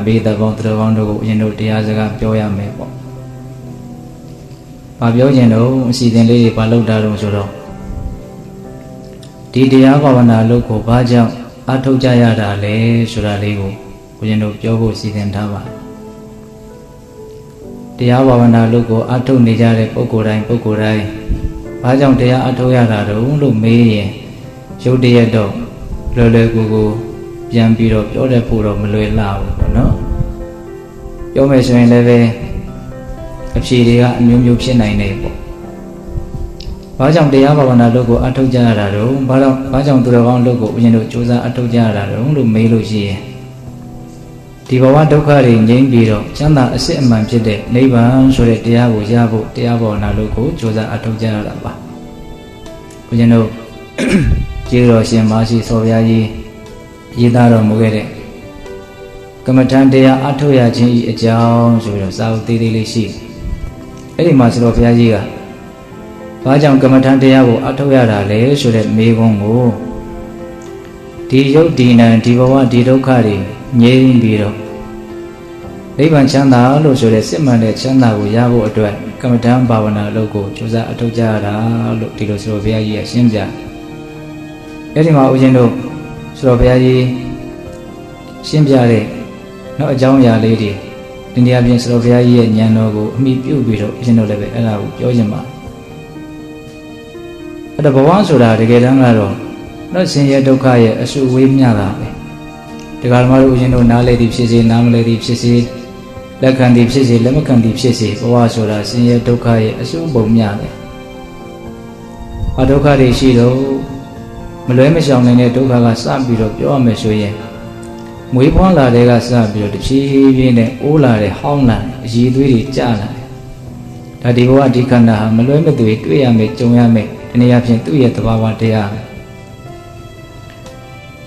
ဘေတပေါင်းသူတော်ကောင်းတို့ကိုအရင်တို့တရားစကားပြောရမယ်ပေါ့။ဘာပြောခြင်းတော့အစီအစဉ်လေးတွေဘာလုပ်တာတော့ဆိုတော့ဒီတရားဘာဝနာလုပ်ကိုဘာကြောင့်အထောက်ကြရတာလဲဆိုတာလေးကိုဦးဇင်းတို့ပြောဖို့စီစဉ်ထားပါတရားဘာဝနာလုပ်ကိုအထောက်နေကြတဲ့ပုဂ္ဂိုလ်တိုင်းဘာကြောင့်တရားအထောက်ရတာတော့လို့မေးရင်ရုပ်တရက်တော့လွယ်လွယ်ကူကူပြန်ပြီးတော့ပြောတတ်ဖို့တော့မလွယ်လှဘူးပေါ့နော်ပြောမယ်ဆိုရင်လည်းပဲအဖြေတွေကအမျိုးမျိုးဖြစ်နိုင်တယ်ပေါ့ဘာကြောင့်တရားဘာဝနာလုပ်ကိုအထောက်ကြရတာတော့ဘာကြောင့်သူတော်ကောင်းလုပ်ကိုဦးဇင်းတို့စူးစမ်းအထောက်ကြရတာတော့လို့မေးလို့ရှိရင်ဒီဘဝဒုက္ခတွေငြိမ်းပြီးတော့ချမ်းသာအစစ်အမှန်ဖြစ်တဲ့နိဗ္ဗာန်ဆိုတဲ့တရားကိုရဖို့တရားဘာဝနာလုပ်ကိုစူးစမ်းအထောက်ကြရတာပါဦးဇင်းတို့ကျေးတော်ရှင်မရှိသောဘုရားကြီးရေးသားတော်မူခဲ့တဲ့ကမ္မထံတရားအထောက်ရခြင်းဤအကြောင်းဆိုပြီးတော့စာအုပ်သေးသေးလေးရှိအဲ့ဒီမှာဆိုတော့ဘုရားကြီးကဘာကြောင့်ကမ္မထံတရားကိုအထောက်ရတာလဲဆိုတဲ့မေးခွန်းကိုဒီယုတ်ဒီနံဒီဘဝဒီဒုက္ခတွေငြိမ်းပြီးတော့နိဗ္ဗာန်ချမ်းသာလို့ဆိုတဲ့စစ်မှန်တဲ့ချမ်းသာကိုရဖို့အတွက်ကမ္မထံဘာဝနာလုပ်ကိုကြိုးစားအထောက်ကြရတာလို့ဒီလိုဆိုတော့ဘုရားကြီးကရှင်းပြအဲ့ဒီမှာဦးဇင်းတို့ဆိုတော့ဘုရားကြီးရှင်းပြတဲ့နောက်အကြောင်းအရာလေးတွေဒီနေရာပြင်ဆိုတော့ဘုရားကြီးရဲ့ဉာဏ်တော်ကိုအမိပြုပြီးတော့ဦးဇင်းတို့လည်းပဲအဲ့ဒါကိုပြောခြင်းပါအဲ့ဒါဘဝဆိုတာတကယ်တမ်းကတော့တော့ဆင်းရဲဒုက္ခရဲ့အဆူဝေးမြတာပဲဒီကရမတို့ဦးဇင်းတို့နားလေသည်ဖြစ်စေနားမလဲသည်ဖြစ်စေလက်ခံသည်ဖြစ်စေလက်မခံသည်ဖြစ်စေဘဝဆိုတာဆင်းရဲဒုက္ခရဲ့အဆူပုံမြတယ်ဘာဒုက္ခတွေရှိတော့မလွဲမရှောင်နိုင်တဲ့ဒုက္ခကစပြီးတော့ပြောရမယ်ဆိုရင်မွေးဖွားလာတဲ့ကစပြီးတော့တဖြည်းဖြည်းနဲ့အိုးလာတဲ့ဟောင်းလာအရည်သွေးတွေကျလာတယ်ဒါဒီဘဝဒီခန္ဓာဟာမလွဲမသွေတွေ့ရမယ်ကြုံရမယ်ဒီနေရာဖြင့်သူ့ရဲ့သဘာဝတရား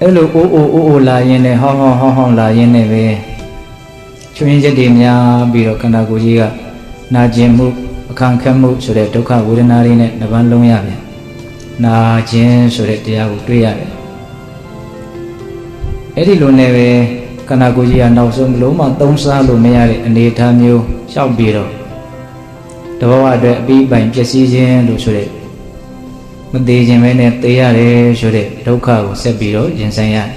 အဲ့လိုအိုးလာရင်းနဲ့ဟောင်းလာရင်းနဲ့ပဲချွင်းချက်တွေများပြီးတော့ခန္ဓာကိုယ်ကြီးကနာကျင်မှုအခန့်ခက်မှုဆိုတဲ့ဒုက္ခဝေဒနာတွေနဲ့နှပန်းလုံးရပြန်နာခြင်းဆိုတဲ့တရားကိုတွေ့ရတယ်အဲ့ဒီလိုနဲ့ပဲခန္ဓာကိုယ်ကြီးကနောက်ဆုံးလုံးဝသုံးစားလို့မရတဲ့အနေအထားမျိုးလျှောက်ပြီးတော့တဘဝအတွက်အပြီးပိုင်ပျက်စီးခြင်းလို့ဆိုတဲ့မသေးခြင်းပဲနဲ့သေရတယ်ဆိုတဲ့ဒုက္ခကိုဆက်ပြီးတော့ရင်ဆိုင်ရတယ်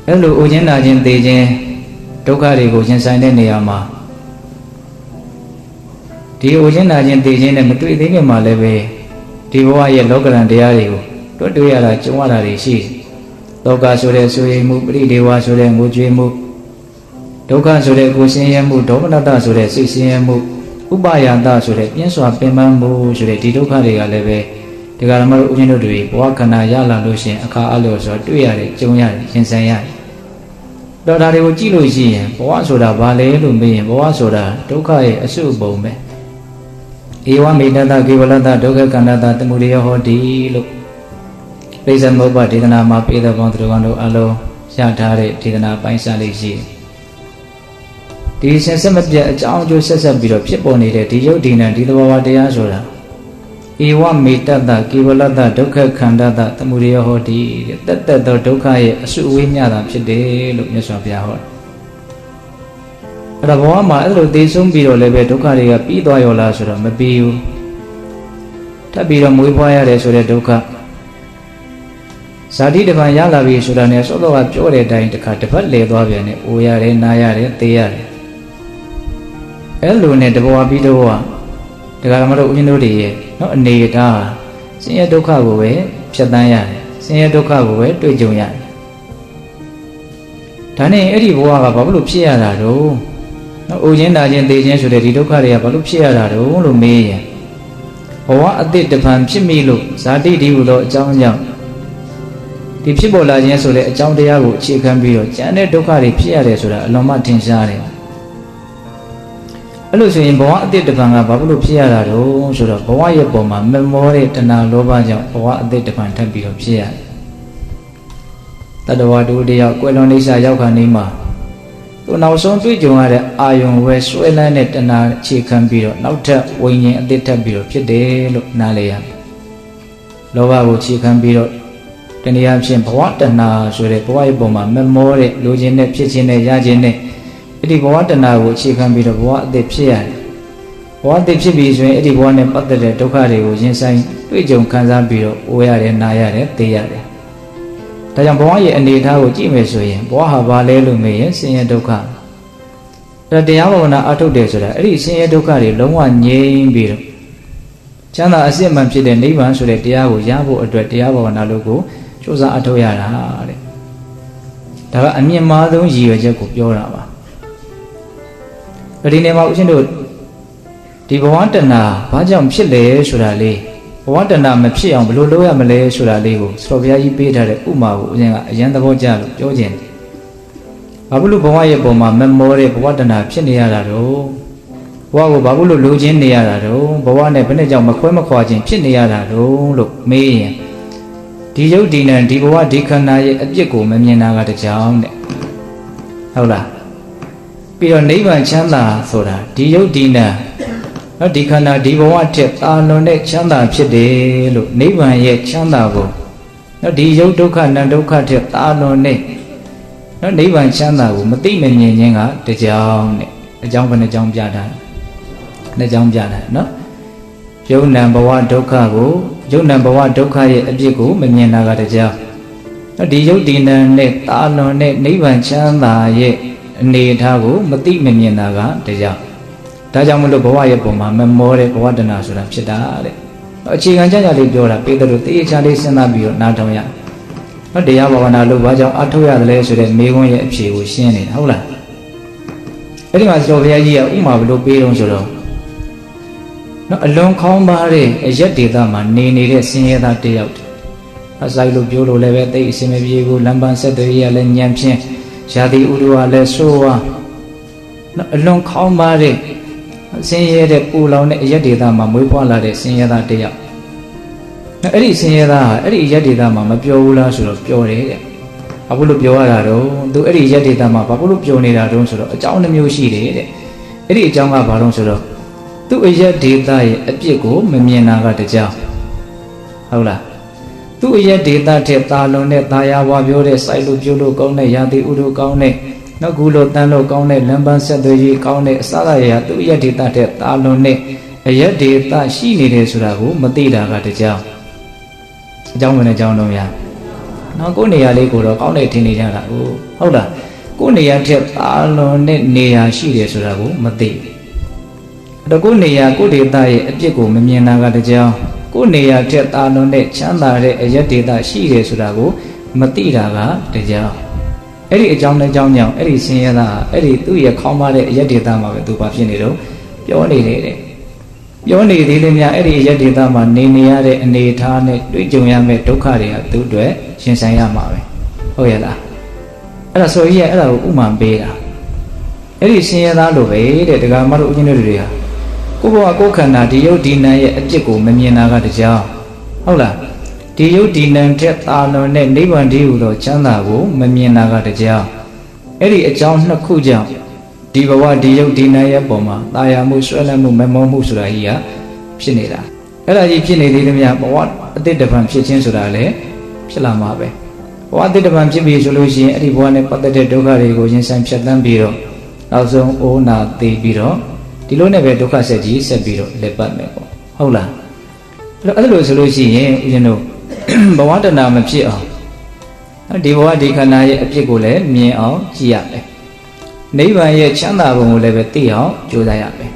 အဲ့လိုအိုခြင်းနာခြင်းသေခြင်းဒုက္ခတွေကိုရင်ဆိုင်တဲ့နေရာမှာဒီအိုခြင်းနာခြင်းသေခြင်းနဲ့မတွေ့သေးခင်မှာလည်းပဲဒီဘဝရဲ့လောကရန်တရားတွေကိုတွေ့ရတာကြုံရတာတွေရှိလောကဆိုတဲ့ဆိုရင်မှုပရိဒေဝဆိုတဲ့ငိုကြွေးမှုဒုက္ခဆိုတဲ့ကိုယ်ဆင်းရဲမှုဒေါမနတဆိုတဲ့စိတ်ဆင်းရဲမှုဥပါယတဆိုတဲ့ပြင်းစွာပင်ပန်းမှုဆိုတဲ့ဒီဒုက္ခတွေကလည်းပဲဒီကရမတို့ဦးဇင်းတို့တွေဘဝခန္ဓာရလာလို့ရှိရင်အခါအလို့ဆိုတွေ့ရတယ်ကြုံရတယ်ရင်ဆိုင်ရတယ်တော့ဒါတွေကိုကြည့်လို့ရှိရင်ဘဝဆိုတာဘာလဲလို့မေးရင်ဘဝဆိုတာဒုက္ခရဲ့အစုပုံပဲဧဝမေတ္တကေဝလတ္တဒုက္ခကန္တတသမုဒယဟောတိလို့ပိဿမုပ္ပဒေသနာမှာပြေတဲ့ပေါင်းသူတော်ကောင်းတို့အလုံးရထားတဲ့ဒေသနာပိုင်းစားလေးရှိဒီဆက်ဆက်မပြတ်အကြောင်းအကျိုးဆက်ဆက်ပြီးတော့ဖြစ်ပေါ်နေတဲ့ဒီယုတ်ဒီနံဒီသဘောဝတရားဆိုတာဧဝမေတ္တကေဝလတ္တဒုက္ခခန္တတသမုဒယဟောတိတက်တက်သောဒုက္ခရဲ့အစုအဝေးမျှတာဖြစ်တယ်လို့မြတ်စွာဘုရားဟောတယ်အဲ့ဒါဘဝမှာအဲ့လိုသိဆုံးပြီးတော့လည်းပဲဒုက္ခတွေကပြီးသွားရောလားဆိုတော့မပြီးဘူးထပ်ပြီးတော့မွေးဖွားရတယ်ဆိုတဲ့ဒုက္ခဇာတိတပံရလာပြီဆိုတာနဲ့စောစောကပြောတဲ့အတိုင်းတစ်ခါတစ်ဖက်လဲသွားပြန်တယ်အိုရတယ်နားရတယ်သေရတယ်အဲ့လိုနဲ့တဘဝပြီးတဘဝဒကာမတို့ဦးဇင်းတို့တွေရဲ့နော်အနေအထားဆင်းရဲဒုက္ခကိုပဲဖြတ်သန်းရတယ်ဆင်းရဲဒုက္ခကိုပဲတွေ့ကြုံရတယ်ဒါနဲ့အဲ့ဒီဘဝကဘာလို့ဖြစ်ရတာတော့နော်အိုခြင်းနာခြင်းသေခြင်းဆိုတဲ့ဒီဒုက္ခတွေကဘာလို့ဖြစ်ရတာတော့လို့မေးရင်ဘဝအတိတ်တပံဖြစ်မိလို့ဇာတိဒီဟုသောအကြောင်းကြောင့်ဒီဖြစ်ပေါ်လာခြင်းဆိုတဲ့အကြောင်းတရားကိုအခြေခံပြီးတော့ကျန်တဲ့ဒုက္ခတွေဖြစ်ရတယ်ဆိုတာအလွန်မှထင်ရှားတယ်အဲ့လိုဆိုရင်ဘဝအတိတ်တပံကဘာလို့ဖြစ်ရတာတော့ဆိုတော့ဘဝရဲ့ပုံမှာမမောတဲ့တဏှာလောဘကြောင့်ဘဝအတိတ်တပံထပ်ပြီးတော့ဖြစ်ရတယ်တတဝါတူတယောက်ကွယ်လွန်နေစာရောက်ခါနေမှာသူနောက်ဆုံးတွေ့ကြုံရတဲ့အာယုံဝဲဆွဲလန်းတဲ့တဏှာအခြေခံပြီးတော့နောက်ထပ်ဝိညာဉ်အတိတ်ထပ်ပြီးတော့ဖြစ်တယ်လို့နားလည်ရတယ်လောဘကိုအခြေခံပြီးတော့ တနည်းအားဖြင့်ဘဝတဏှာဆိုတဲ့ဘဝရဲ့ပုံမှာမမောတဲ့လိုချင်တဲ့ဖြစ်ခြင်းနဲ့ရခြင်းနဲ့အဲ့ဒီဘဝတဏှာကိုအခြေခံပြီးတော့ဘဝအသစ်ဖြစ်ရတယ်ဘဝအသစ်ဖြစ်ပြီးဆိုရင်အဲ့ဒီဘဝနဲ့ပတ်သက်တဲ့ဒုက္ခတွေကိုရင်ဆိုင်တွေ့ကြုံခံစားပြီးတော့အိုးရတယ်နာရတယ်သိရတယ်ဒါကြောင့်ဘဝရဲ့အနေအထားကိုကြည့်မယ်ဆိုရင်ဘဝဟာဘာလဲလို့မေးရင်ဆင်းရဲဒုက္ခဒါတရားဘာဝနာအထုတ်တယ်ဆိုတာအဲ့ဒီဆင်းရဲဒုက္ခတွေလုံးဝငြိမ်းပြီးတော့ချမ်းသာအစစ်မှန်ဖြစ်တဲ့နိဗ္ဗာန်ဆိုတဲ့တရားကိုရဖို့အတွက်တရားဘာဝနာလို့ကိုစူးစမ်းအထောက်ရတာတဲ့ဒါကအမြင့်မားဆုံးရည်ရွယ်ချက်ကိုပြောတာပါဒီနေ့မှာဦးဇင်းတို့ဒီဘဝတဏှာဘာကြောင့်ဖြစ်လဲဆိုတာလေးဘဝတဏှာမဖြစ်အောင်ဘယ်လိုလုပ်ရမလဲဆိုတာလေးကိုစောဘုရားကြီးပေးထားတဲ့ဥမာကိုဦးဇင်းကအရန်သဘောကျလို့ပြောခြင်းဘာဖြစ်လို့ဘဝရဲ့ပုံမှာမမောတဲ့ဘဝတဏှာဖြစ်နေရတာတော့ဘဝကိုဘာဖြစ်လို့လိုချင်နေရတာတော့ဘဝနဲ့ဘယ်နဲ့ကြောင့်မခွဲမခွာခြင်းဖြစ်နေရတာတော့လို့မေးရင်ဒီယုတ်ဒီနံဒီဘဝဒီခန္ဓာရဲ့အပြစ်ကိုမမြင်တာကတကြောင်တဲ့ဟုတ်လားပြီးတော့နိဗ္ဗာန်ချမ်းသာဆိုတာဒီယုတ်ဒီနံနော်ဒီခန္ဓာဒီဘဝထက်တာလွန်တဲ့ချမ်းသာဖြစ်တယ်လို့နိဗ္ဗာန်ရဲ့ချမ်းသာကိုနော်ဒီယုတ်ဒုက္ခနံဒုက္ခထက်တာလွန်တဲ့နော်နိဗ္ဗာန်ချမ်းသာကိုမသိမမြင်ခြင်းကတကြောင်နဲ့အကြောင်းဘယ်နှကြောင်းပြတာနှစ်ကြောင်းပြတာနော်ယုံနံဘဝဒုက္ခကိုယုံနံဘဝဒုက္ခရဲ့အပြစ်ကိုမမြင်တာကတကြောင်နော်ဒီယုတ်ဒီနံနဲ့တာလွန်တဲ့နိဗ္ဗာန်ချမ်းသာရဲ့အနေအထားကိုမသိမမြင်တာကတကြောင်ဒါကြောင့်မလို့ဘဝရဲ့ပုံမှာမမောတဲ့ဘဝတဏှာဆိုတာဖြစ်တာတဲ့အခြေခံကြကြလေးပြောတာပေးတယ်လို့တေးချာလေးစဉ်းစားပြီးတော့နားထောင်ရနော်တရားဘာဝနာလို့ဘာကြောင့်အထောက်ရတယ်လဲဆိုတဲ့မေးခွန်းရဲ့အဖြေကိုရှင်းနေတာဟုတ်လားအဲ့ဒီမှာစောဘုရားကြီးကဥမာဘလို့ပေးတော့ဆိုတော့နော်အလွန်ခေါင်းပါတဲ့အရက်ဒေသမှာနေနေတဲ့ဆင်းရဲသားတယောက်အစိုက်လို့ပြောလို့လည်းပဲတိတ်အစင်မပြေဘူးလမ်းပန်းဆက်သွယ်ရေးကလည်းညံဖြင်းရာသီဥတုကလည်းဆိုးဝါးနော်အလွန်ခေါင်းပါတဲ့ဆင်းရဲတဲ့ပူလောင်တဲ့အရက်ဒေသမှာမွေးဖွားလာတဲ့ဆင်းရဲသားတယောက်အဲ့ဒီဆင်းရဲသားဟာအဲ့ဒီရက်ဒေတာမှာမပြောဘူးလားဆိုတော့ပြောတယ်တဲ့။ဘာလို့ပြောရတာတော့သူအဲ့ဒီရက်ဒေတာမှာဘာလို့ပြောနေတာတုံးဆိုတော့အကြောင်းတစ်မျိုးရှိတယ်တဲ့။အဲ့ဒီအကြောင်းကဘာလို့ဆိုတော့သူ့အရက်ဒေတာရဲ့အပြစ်ကိုမမြင်တာကတကြောင်ဟုတ်လား။သူ့အရက်ဒေတာထက်တာလွန်တဲ့တာယာဝါပြောတဲ့စိုက်လို့ပြုလို့ကောင်းတဲ့ရာသီဥတုကောင်းတဲ့နော်ကူလို့တန်းလို့ကောင်းတဲ့လမ်းပန်းဆက်သွယ်ရေးကောင်းတဲ့အစအရာသူ့အရက်ဒေတာထက်တာလွန်တဲ့အရက်ဒေတာရှိနေတယ်ဆိုတာကိုမသိတာကတကြောင်အကြောင်းဝင်တဲ့အကြောင်းလုံးရနော်ကိုယ်နေရာလေးကိုတော့ကောင်းတယ်ထင်နေကြတာဟုတ်လားကိုယ်နေရာထက်ပါလွန်တဲ့နေရာရှိတယ်ဆိုတာကိုမသိအဲ့တော့ကိုယ်နေရာကိုယ်ဒေသရဲ့အပြစ်ကိုမမြင်တာကတကြောင်ကိုယ်နေရာထက်ပါလွန်တဲ့ချမ်းသာတဲ့အရက်ဒေသရှိတယ်ဆိုတာကိုမသိတာကတကြောင်အဲ့ဒီအကြောင်းနဲ့အကြောင်းကြောင့်အဲ့ဒီဆင်းရဲသားအဲ့ဒီသူ့ရဲ့ခေါင်းပါတဲ့အရက်ဒေသမှာပဲသူဘာဖြစ်နေတော့ပြောနေတယ်တဲ့ပြောနေသေးတယ်များအဲ့ဒီရက်ဒေသမှာနေနေရတဲ့အနေအထားနဲ့တွေ့ကြုံရမယ့်ဒုက္ခတွေကသူ့အတွက်ရှင်ဆိုင်ရမှာပဲဟုတ်ရဲ့လားအဲ့ဒါဆိုကြီးကအဲ့ဒါကိုဥမာပေးတာအဲ့ဒီဆင်းရဲသားလိုပဲတဲ့ဒကာမတို့ဦးချင်းတွေကကိုဘဝကိုခန္ဓာဒီယုတ်ဒီနံရဲ့အပြစ်ကိုမမြင်တာကတကြောင်ဟုတ်လားဒီယုတ်ဒီနံထက်သာလွန်တဲ့နိဗ္ဗာန်တည်းဟူသောချမ်းသာကိုမမြင်တာကတကြောင်အဲ့ဒီအကြောင်းနှစ်ခုကြောင့်ဒီဘဝဒီယုတ်ဒီနံရဲ့ပုံမှာတာယာမှုဆွဲလန်းမှုမမောမှုဆိုတာကြီးကဖြစ်နေတာအဲ့ဒါကြီးဖြစ်နေသေးတယ်များဘဝအတိတ်တပံဖြစ်ခြင်းဆိုတာလည်းဖြစ်လာမှာပဲဘဝအတိတ်တပံဖြစ်ပြီဆိုလို့ရှိရင်အဲ့ဒီဘဝနဲ့ပတ်သက်တဲ့ဒုက္ခတွေကိုရင်ဆိုင်ဖြတ်သန်းပြီးတော့နောက်ဆုံးအိုးနာသိပြီးတော့ဒီလိုနဲ့ပဲဒုက္ခဆက်ကြီးဆက်ပြီးတော့လက်ပတ်မယ်ပေါ့ဟုတ်လားအဲ့လိုဆိုလို့ရှိရင်ဦးဇင်းတို့ဘဝတဏှာမဖြစ်အောင်ဒီဘဝဒီခန္ဓာရဲ့အဖြစ်ကိုလည်းမြင်အောင်ကြည့်ရမယ်နိဗ္ဗာန်ရဲ့ချမ်းသာပုံကိုလည်းပဲသိအောင်ကြိုးစားရမယ်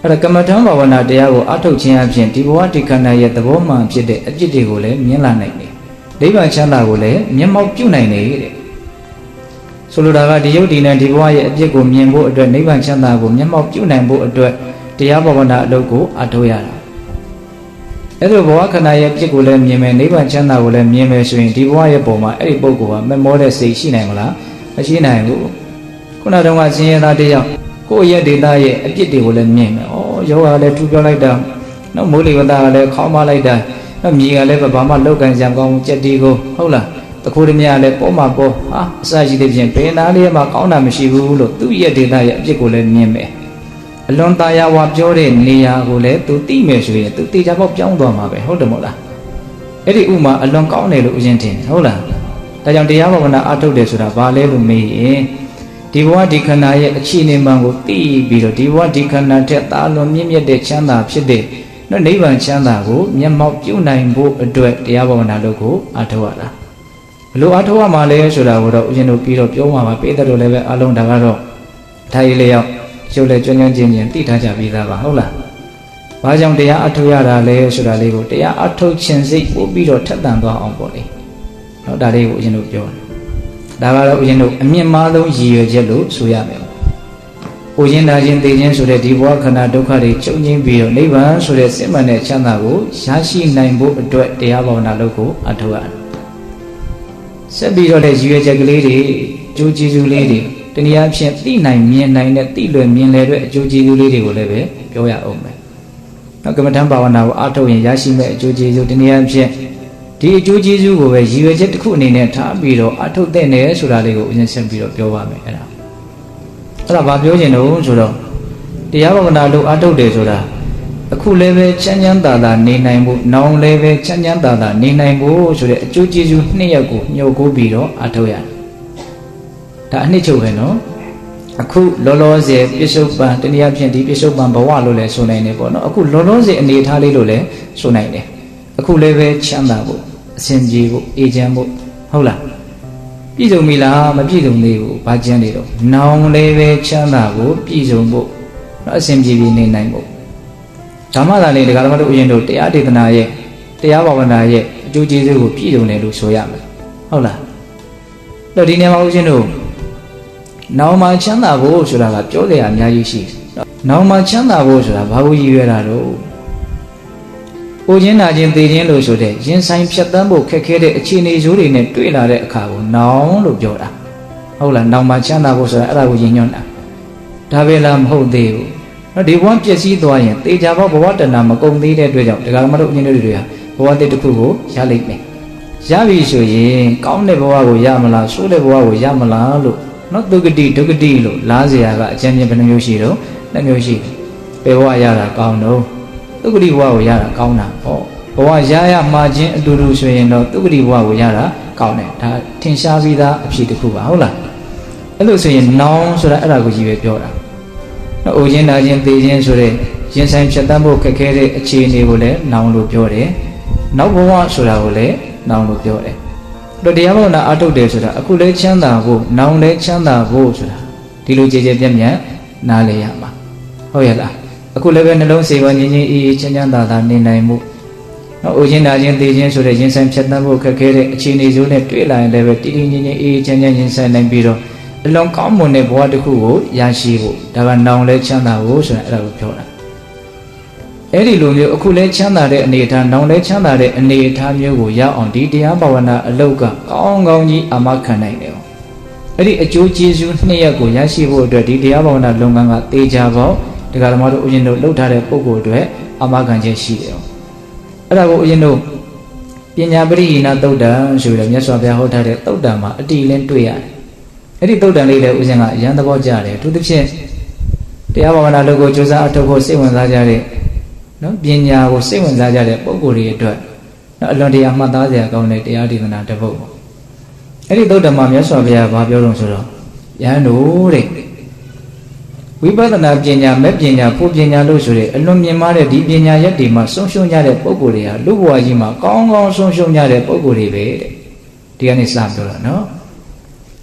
အဲ့ဒါကမ္မထံဘာဝနာတရားကိုအထုတ်ခြင်းအပြင်ဒီဘဝဒီခန္ဓာရဲ့သဘောမှန်ဖြစ်တဲ့အဖြစ်တွေကိုလည်းမြင်လာနိုင်တယ်နိဗ္ဗာန်ချမ်းသာကိုလည်းမျက်မှောက်ပြုနိုင်တယ်တဲ့ဆိုလိုတာကဒီယုတ်ဒီနံဒီဘဝရဲ့အဖြစ်ကိုမြင်ဖို့အတွက်နိဗ္ဗာန်ချမ်းသာကိုမျက်မှောက်ပြုနိုင်ဖို့အတွက်တရားဘာဝနာအလုပ်ကိုအထုတ်ရတာအဲ့လိုဘဝခန္ဓာရဲ့အဖြစ်ကိုလည်းမြင်မယ်နိဗ္ဗာန်ချမ်းသာကိုလည်းမြင်မယ်ဆိုရင်ဒီဘဝရဲ့ပုံမှာအဲ့ဒီပုဂ္ဂိုလ်ကမမောတဲ့စိတ်ရှိနိုင်မလားမရှိနိုင်ဘူးခုနတုန်းကဆင်းရဲသားတယောက်ကိုယ့်ရဲ့ဒေတာရဲ့အပြစ်တွေကိုလည်းမြင်မယ်။ယောဂကလည်းထူပြောလိုက်တာ။နော်မိုးလေဝသကလည်းခေါင်းမလိုက်တာ။နော်မြေကလည်းဘာမှလောက်ကန်ကြံကောင်းကြက်တီကိုဟုတ်လား။တခိုးတည်းများလည်းပေါ်မှာပေါ်ဟာအစရှိတဲ့ဖြင့်ဘယ်နာလေးမှကောင်းတာမရှိဘူးလို့သူ့ရဲ့ဒေတာရဲ့အပြစ်ကိုလည်းမြင်မယ်။အလွန်ตายဝါပြောတဲ့နေရာကိုလည်းသူသိမယ်ဆိုရင်သူတေချာပေါက်ပြောင်းသွားမှာပဲဟုတ်တယ်မို့လား။ အဲ့ဒီဥမာအလွန်ကောင်းတယ်လို့ဦးဇင်းထင်တယ်ဟုတ်လားဒါကြောင့်တရားဘာဝနာအထုတ်တယ်ဆိုတာဘာလဲလို့မေးရင်ဒီဘဝဒီခန္ဓာရဲ့အခြေအနေမှန်ကိုသိပြီးတော့ဒီဘဝဒီခန္ဓာထက်သာလွန်မြင့်မြတ်တဲ့ချမ်းသာဖြစ်တဲ့နိဗ္ဗာန်ချမ်းသာကိုမျက်မှောက်ပြုနိုင်ဖို့အတွက်တရားဘာဝနာလုပ်ကိုအထုတ်ရတာဘလို့အထုတ်ရမှာလဲဆိုတာကိုတော့ဦးဇင်းတို့ပြီးတော့ပြောမှာပါပိဿတို့လည်းပဲအလုံးဒါကတော့ထားရည်လျောက်ရုပ်လည်းကျွမ်းကျွမ်းကျင်ကျင်သိထားကြပြီးသားပါဟုတ်လားဘာကြောင့်တရားအထုတ်ရတာလဲဆိုတာလေးကိုတရားအထုတ်ခြင်းစိတ်ပို့ပြီးတော့ထက်သန်သွားအောင်ပေါ့လေနော်ဒါလေးကိုဦးဇင်းတို့ပြောတယ်ဒါကတော့ဦးဇင်းတို့အမြင့်မားဆုံးရည်ရွယ်ချက်လို့ဆိုရမယ်။ဦးဇင်းဒါချင်းသိချင်းဆိုတဲ့ဒီဘဝခန္ဓာဒုက္ခတွေချုပ်ငြိမ်းပြီးတော့နိဗ္ဗာန်ဆိုတဲ့စစ်မှန်တဲ့ချမ်းသာကိုရရှိနိုင်ဖို့အတွက်တရားဘာဝနာလုပ်ကိုအထောက်ရတယ်။ဆက်ပြီးတော့လည်းရည်ရွယ်ချက်ကလေးတွေအကျိုးကျေးဇူးလေးတွေတနည်းအားဖြင့်သိနိုင်မြင်နိုင်တဲ့သိလွယ်မြင်လည်တဲ့အကျိုးကျေးဇူးလေးတွေကိုလည်းပဲပြောရအောင်မယ်။နောက်ကမ္မထံဘာဝနာကိုအထောက်ရင်ရရှိမဲ့အကျိုးကျေးဇူးတနည်းအားဖြင့်ဒီအကျိုးကျေးဇူးကိုပဲရည်ရွယ်ချက်တစ်ခုအနေနဲ့ထားပြီးတော့အထုတ်တဲ့နယ်ဆိုတာလေးကိုဦးဇင်းဆက်ပြီးတော့ပြောပါမယ်အဲ့ဒါဘာပြောချင်တော့ဆိုတော့တရားဘာဝနာလို့အထုတ်တယ်ဆိုတာအခုလည်းပဲချမ်းချမ်းသာသာနေနိုင်ဖို့နောင်လည်းပဲချမ်းချမ်းသာသာနေနိုင်ဖို့ဆိုတဲ့အကျိုးကျေးဇူးနှစ်ရပ်ကိုညှို့ကိုပြီးတော့အထုတ်ရတယ်ဒါအနှစ်ချုပ်ပဲနော်အခုလောလောဆယ်ပြစ္ဆုတ်ပံတနည်းအားဖြင့်ဒီပြစ္ဆုတ်ပံဘဝလို့လည်းဆိုနိုင်တယ်ပေါ့နော်အခုလောလောဆယ်အနေထားလေးလို့လည်းဆိုနိုင်တယ်အခုလည်းပဲချမ်းသာဖို့အစဉ်ပြေဖို့အေးချမ်းဖို့ဟုတ်လားပြည့်စုံပြီလားမပြည့်စုံသေးဘူးဘာကျန်နေတော့နောင်လည်းပဲချမ်းသာဖို့ပြည့်စုံဖို့အစဉ်ပြေပြီးနေနိုင်ဖို့ဓမ္မသာလေးတရားဓမ္မတို့ဦးရင်တို့တရားဒေသနာရဲ့တရားဘာဝနာရဲ့အကျိုးကျေးဇူးကိုပြည့်စုံတယ်လို့ဆိုရမယ်ဟုတ်လားတော့ဒီနေရာမှာဦးရင်တို့နောင်မှာချမ်းသာဖို့ဆိုတာကပြောစရာအများကြီးရှိတယ်နောင်မှာချမ်းသာဖို့ဆိုတာဘာကိုရည်ရွယ်တာတော့ကိုချင်းနာချင်းသိချင်းလို့ဆိုတဲ့ရင်ဆိုင်ဖြတ်တန်းဖို့ခက်ခဲတဲ့အခြေအနေဇိုးတွေနဲ့တွေ့လာတဲ့အခါကိုနောင်လို့ပြောတာဟုတ်လားနောင်မှာချမ်းသာဖို့ဆိုတာအဲ့ဒါကိုရည်ညွှန်းတာဒါပဲလားမဟုတ်သေးဘူးနော်ဒီဘဝပျက်စီးသွားရင်တေချာဘောဘဝတဏမကုန်သေးတဲ့အတွက်ကြောင့်ဒကာမတို့အင်းတို့တွေဟာဘဝတစ်ခုကိုရလိမ့်မယ်ရပြီဆိုရင်ကောင်းတဲ့ဘဝကိုရမလားဆိုးတဲ့ဘဝကိုရမလားလို့နော်ဒုက္ခတိဒုက္ခတိလို့လားစရာကအကျဉ်းချင်းဘယ်နှမျိုးရှိတော့နှစ်မျိုးရှိတယ်ဘယ်ဘဝရတာကောင်းတော့ဒုက္ခတိဘဝကိုရတာကောင်းတာဟောဘဝရရမှာချင်းအတူတူဆိုရင်တော့ဒုက္ခတိဘဝကိုရတာကောင်းတယ်ဒါထင်ရှားပြီးသားအဖြစ်တစ်ခုပါဟုတ်လားအဲ့လိုဆိုရင်နောင်ဆိုတာအဲ့ဒါကိုကြီးပဲပြောတာနော်အိုချင်းနာချင်းသေချင်းဆိုတဲ့ရင်ဆိုင်ဖြတ်တန်းဖို့ခက်ခဲတဲ့အခြေအနေကိုလည်းနောင်လို့ပြောတယ်နောက်ဘဝဆိုတာကိုလည်းနောင်လို့ပြောတယ်တို့တရားဘာဝနာအထုတ်တယ်ဆိုတာအခုလည်းချမ်းသာဖို့နောင်လည်းချမ်းသာဖို့ဆိုတာဒီလိုကြည်ကြဲပြည့်ပြည့်နားလည်ရမှာဟုတ်ရဲ့လားအခုလည်းပဲနှလုံးစေဝငြင်းငြင်းအေးအေးချမ်းချမ်းသာသာနေနိုင်မှုနော်အိုချင်းနာချင်းသေချင်းဆိုတဲ့ရင်ဆိုင်ဖြတ်တန်းဖို့ခက်ခဲတဲ့အခြေအနေစိုးနဲ့တွေ့လာရင်လည်းပဲတည်တည်ငြင်းငြင်းအေးအေးချမ်းချမ်းရင်ဆိုင်နိုင်ပြီးတော့အလွန်ကောင်းမွန်တဲ့ဘဝတစ်ခုကိုရရှိဖို့ဒါကနောင်လဲချမ်းသာဖို့ဆိုတာအဲ့ဒါကိုပြောတာအဲ့ဒီလိုမျိုးအခုလဲချမ်းသာတဲ့အနေအထားနောင်လဲချမ်းသာတဲ့အနေအထားမျိုးကိုရအောင်ဒီတရားဘာဝနာအလောက်ကကောင်းကောင်းကြီးအာမခံနိုင်တယ်အဲ့ဒီအကျိုးကျေးဇူးနှစ်ရပ်ကိုရရှိဖို့အတွက်ဒီတရားဘာဝနာလုပ်ငန်းကတေချာပေါဒကာဓမ္မတို့ဦးဇင်းတို့လှုပ်ထားတဲ့ပုံကိုယ်အတွက်အာမခံချက်ရှိတယ်အဲ့ဒါကိုဦးဇင်းတို့ပညာပရိဟိနသုတ်တံဆိုတဲ့မြတ်စွာဘုရားဟောထားတဲ့သုတ်တံမှာအတိလင်းတွေ့ရတယ်အဲ့ဒီသုတ်တံလေးလည်းဦးဇင်းကအရန်သဘောကျတယ်သူတစ်ဖြင့်တရားဘာဝနာလုပ်ကိုကြိုးစားအထောက်ဖို့စိတ်ဝင်စားကြတဲ့နော်ပညာကိုစိတ်ဝင်စားကြတဲ့ပုဂ္ဂိုလ်တွေအတွက်နော်အလွန်တရာမှတ်သားစရာကောင်းတဲ့တရားဒေသနာတစ်ပုဒ်ပေါ့အဲ့ဒီသုတ်တံမှာမြတ်စွာဘုရားဘာပြောတော့ဆိုတော့ယဟန်တို့တဲ့ဝိပဿနာပညာမဲ့ပညာဖို့ပညာလို့ဆိုတဲ့အလွန်မြင့်မားတဲ့ဒီပညာရက်တွေမှာဆုံးရှုံးကြတဲ့ပုဂ္ဂိုလ်တွေဟာလူဘဝကြီးမှာကောင်းကောင်းဆုံးရှုံးကြတဲ့ပုဂ္ဂိုလ်တွေပဲတဲ့ဒီကနေ့စပြောတာနော